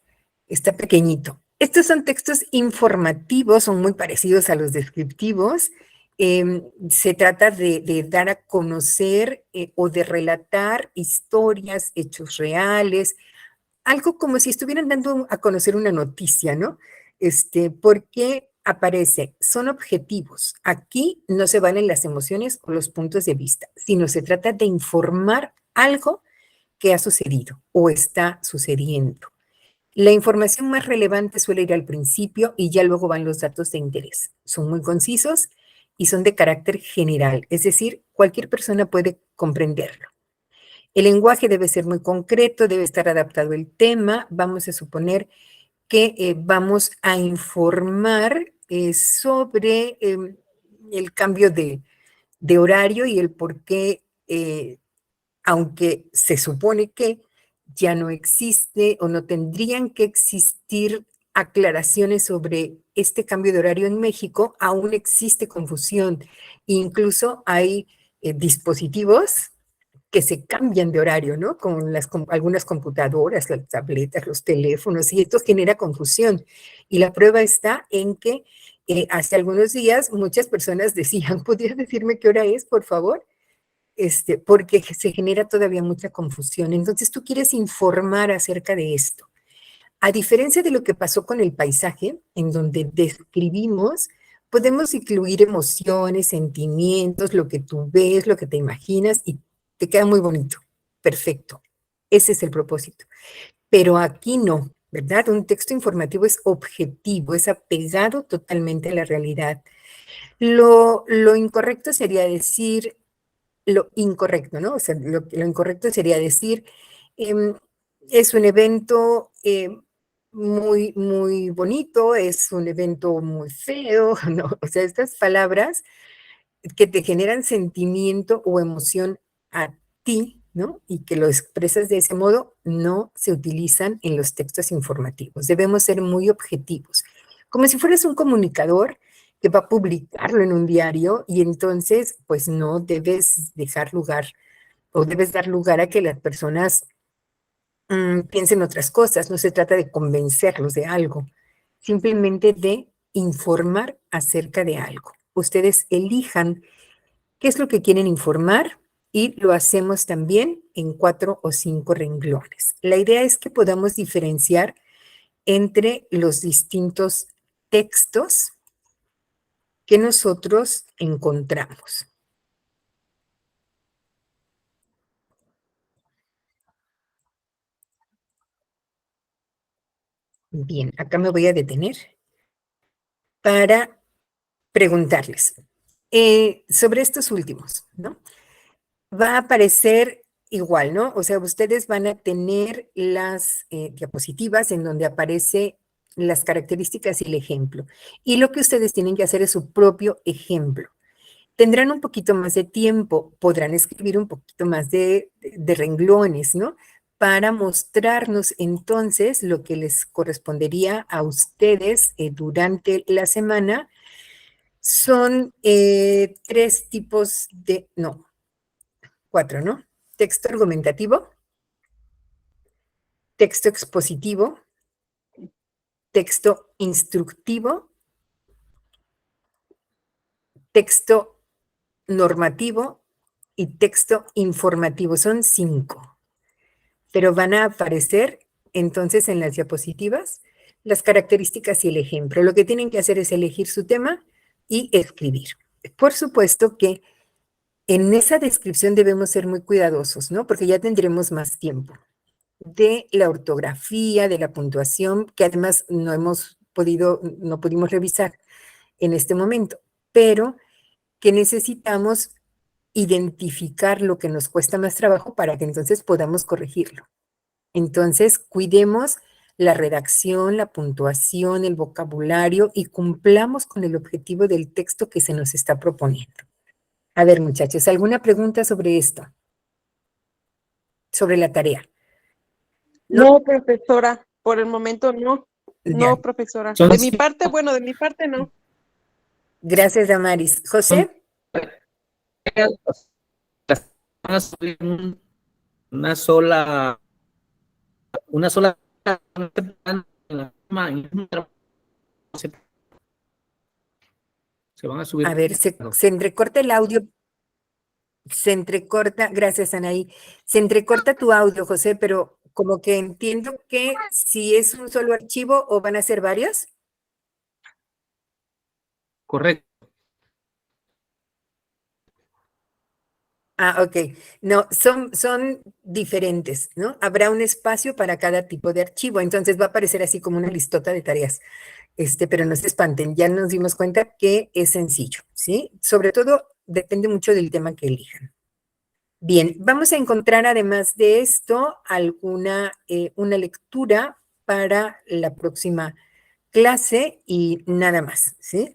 está pequeñito. Estos son textos informativos, son muy parecidos a los descriptivos. Se trata de dar a conocer o de relatar historias, hechos reales, algo como si estuvieran dando a conocer una noticia, ¿no? Porque aparece, son objetivos. Aquí no se valen las emociones o los puntos de vista, sino se trata de informar algo que ha sucedido o está sucediendo. La información más relevante suele ir al principio y ya luego van los datos de interés. Son muy concisos y son de carácter general, es decir, cualquier persona puede comprenderlo. El lenguaje debe ser muy concreto, debe estar adaptado al tema. Vamos a suponer que vamos a informar sobre el cambio de horario y el por qué, aunque se supone que ya no existe o no tendrían que existir aclaraciones sobre este cambio de horario en México, aún existe confusión. Incluso hay dispositivos que se cambian de horario, ¿no? Con algunas computadoras, las tabletas, los teléfonos, y esto genera confusión. Y la prueba está en que hace algunos días muchas personas decían, ¿podrías decirme qué hora es, por favor? porque se genera todavía mucha confusión. Entonces tú quieres informar acerca de esto. A diferencia de lo que pasó con el paisaje, en donde describimos, podemos incluir emociones, sentimientos, lo que tú ves, lo que te imaginas, y te queda muy bonito. Perfecto. Ese es el propósito. Pero aquí no, ¿verdad? Un texto informativo es objetivo, es apegado totalmente a la realidad. Lo incorrecto sería decir lo incorrecto, ¿no? O sea, lo incorrecto sería decir, em, es un evento muy, muy bonito, es un evento muy feo, ¿no? O sea, estas palabras que te generan sentimiento o emoción a ti, ¿no? Y que lo expresas de ese modo, no se utilizan en los textos informativos. Debemos ser muy objetivos. Como si fueras un comunicador que va a publicarlo en un diario y entonces, pues no debes dejar lugar o debes dar lugar a que las personas piensen otras cosas. No se trata de convencerlos de algo, simplemente de informar acerca de algo. Ustedes elijan qué es lo que quieren informar y lo hacemos también en 4 o 5 renglones. La idea es que podamos diferenciar entre los distintos textos que nosotros encontramos. Bien, acá me voy a detener para preguntarles sobre estos últimos, ¿no? Va a aparecer igual, ¿no? O sea, ustedes van a tener las diapositivas en donde aparece las características y el ejemplo. Y lo que ustedes tienen que hacer es su propio ejemplo. Tendrán un poquito más de tiempo, podrán escribir un poquito más de renglones, ¿no? Para mostrarnos entonces lo que les correspondería a ustedes durante la semana. Son 3 tipos de, no, 4, ¿no? Texto argumentativo, texto expositivo, texto instructivo, texto normativo y texto informativo. Son 5, pero van a aparecer entonces en las diapositivas las características y el ejemplo. Lo que tienen que hacer es elegir su tema y escribir. Por supuesto que en esa descripción debemos ser muy cuidadosos, ¿no? Porque ya tendremos más tiempo. De la ortografía, de la puntuación, que además no pudimos revisar en este momento, pero que necesitamos identificar lo que nos cuesta más trabajo para que entonces podamos corregirlo. Entonces, cuidemos la redacción, la puntuación, el vocabulario y cumplamos con el objetivo del texto que se nos está proponiendo. A ver, muchachos, ¿alguna pregunta sobre esto? Sobre la tarea. No, profesora, por el momento no. Ya. No, profesora. Son De mi parte, bueno, de mi parte no. Gracias, Damaris. José, van a subir una sola se van a subir. a ver, se entrecorta el audio. Se entrecorta, gracias, Anaí. Se entrecorta tu audio, José, pero como que entiendo que si es un solo archivo o van a ser varios. Correcto. Ah, ok. No, son diferentes, ¿no? Habrá un espacio para cada tipo de archivo, entonces va a aparecer así como una listota de tareas. Pero no se espanten, ya nos dimos cuenta que es sencillo, ¿sí? Sobre todo depende mucho del tema que elijan. Bien, vamos a encontrar además de esto una lectura para la próxima clase y nada más, ¿sí?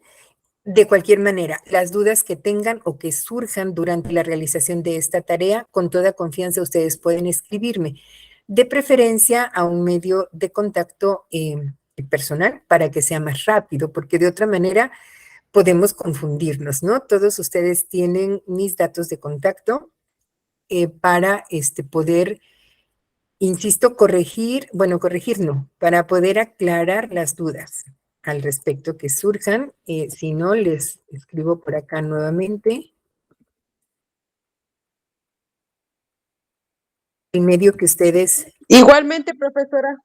De cualquier manera, las dudas que tengan o que surjan durante la realización de esta tarea, con toda confianza ustedes pueden escribirme, de preferencia a un medio de contacto personal para que sea más rápido, porque de otra manera podemos confundirnos, ¿no? Todos ustedes tienen mis datos de contacto para poder, insisto, corregir no, para poder aclarar las dudas al respecto que surjan. Si no, les escribo por acá nuevamente. el medio que ustedes Igualmente, profesora.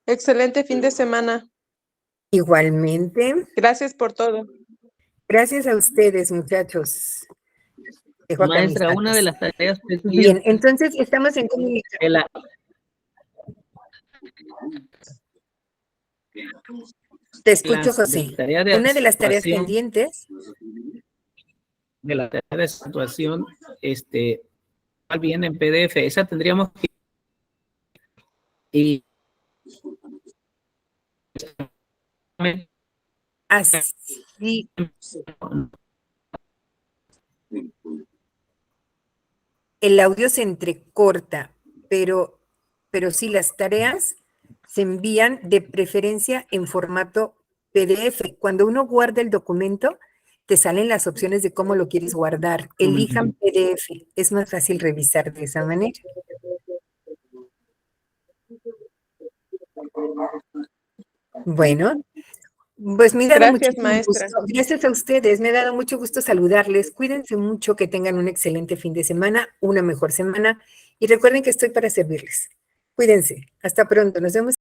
Excelente fin de semana. igualmente. Gracias por todo. Gracias a ustedes, muchachos. Dejo acá mis Maestra, una de datos. las tareas Bien, pendientes entonces estamos en comunicación. de la, Te escucho, de José. la tarea de Una de las tareas actuación, pendientes. de la tarea de situación, viene en PDF, esa tendríamos que y Así, el audio se entrecorta, pero sí las tareas se envían de preferencia en formato PDF. Cuando uno guarda el documento, te salen las opciones de cómo lo quieres guardar. Elijan PDF, es más fácil revisar de esa manera. Bueno, pues me ha dado Gracias, muchísimo maestra. gusto. Gracias a ustedes, me ha dado mucho gusto saludarles. Cuídense mucho, que tengan un excelente fin de semana, una mejor semana y recuerden que estoy para servirles. Cuídense. Hasta pronto. Nos vemos.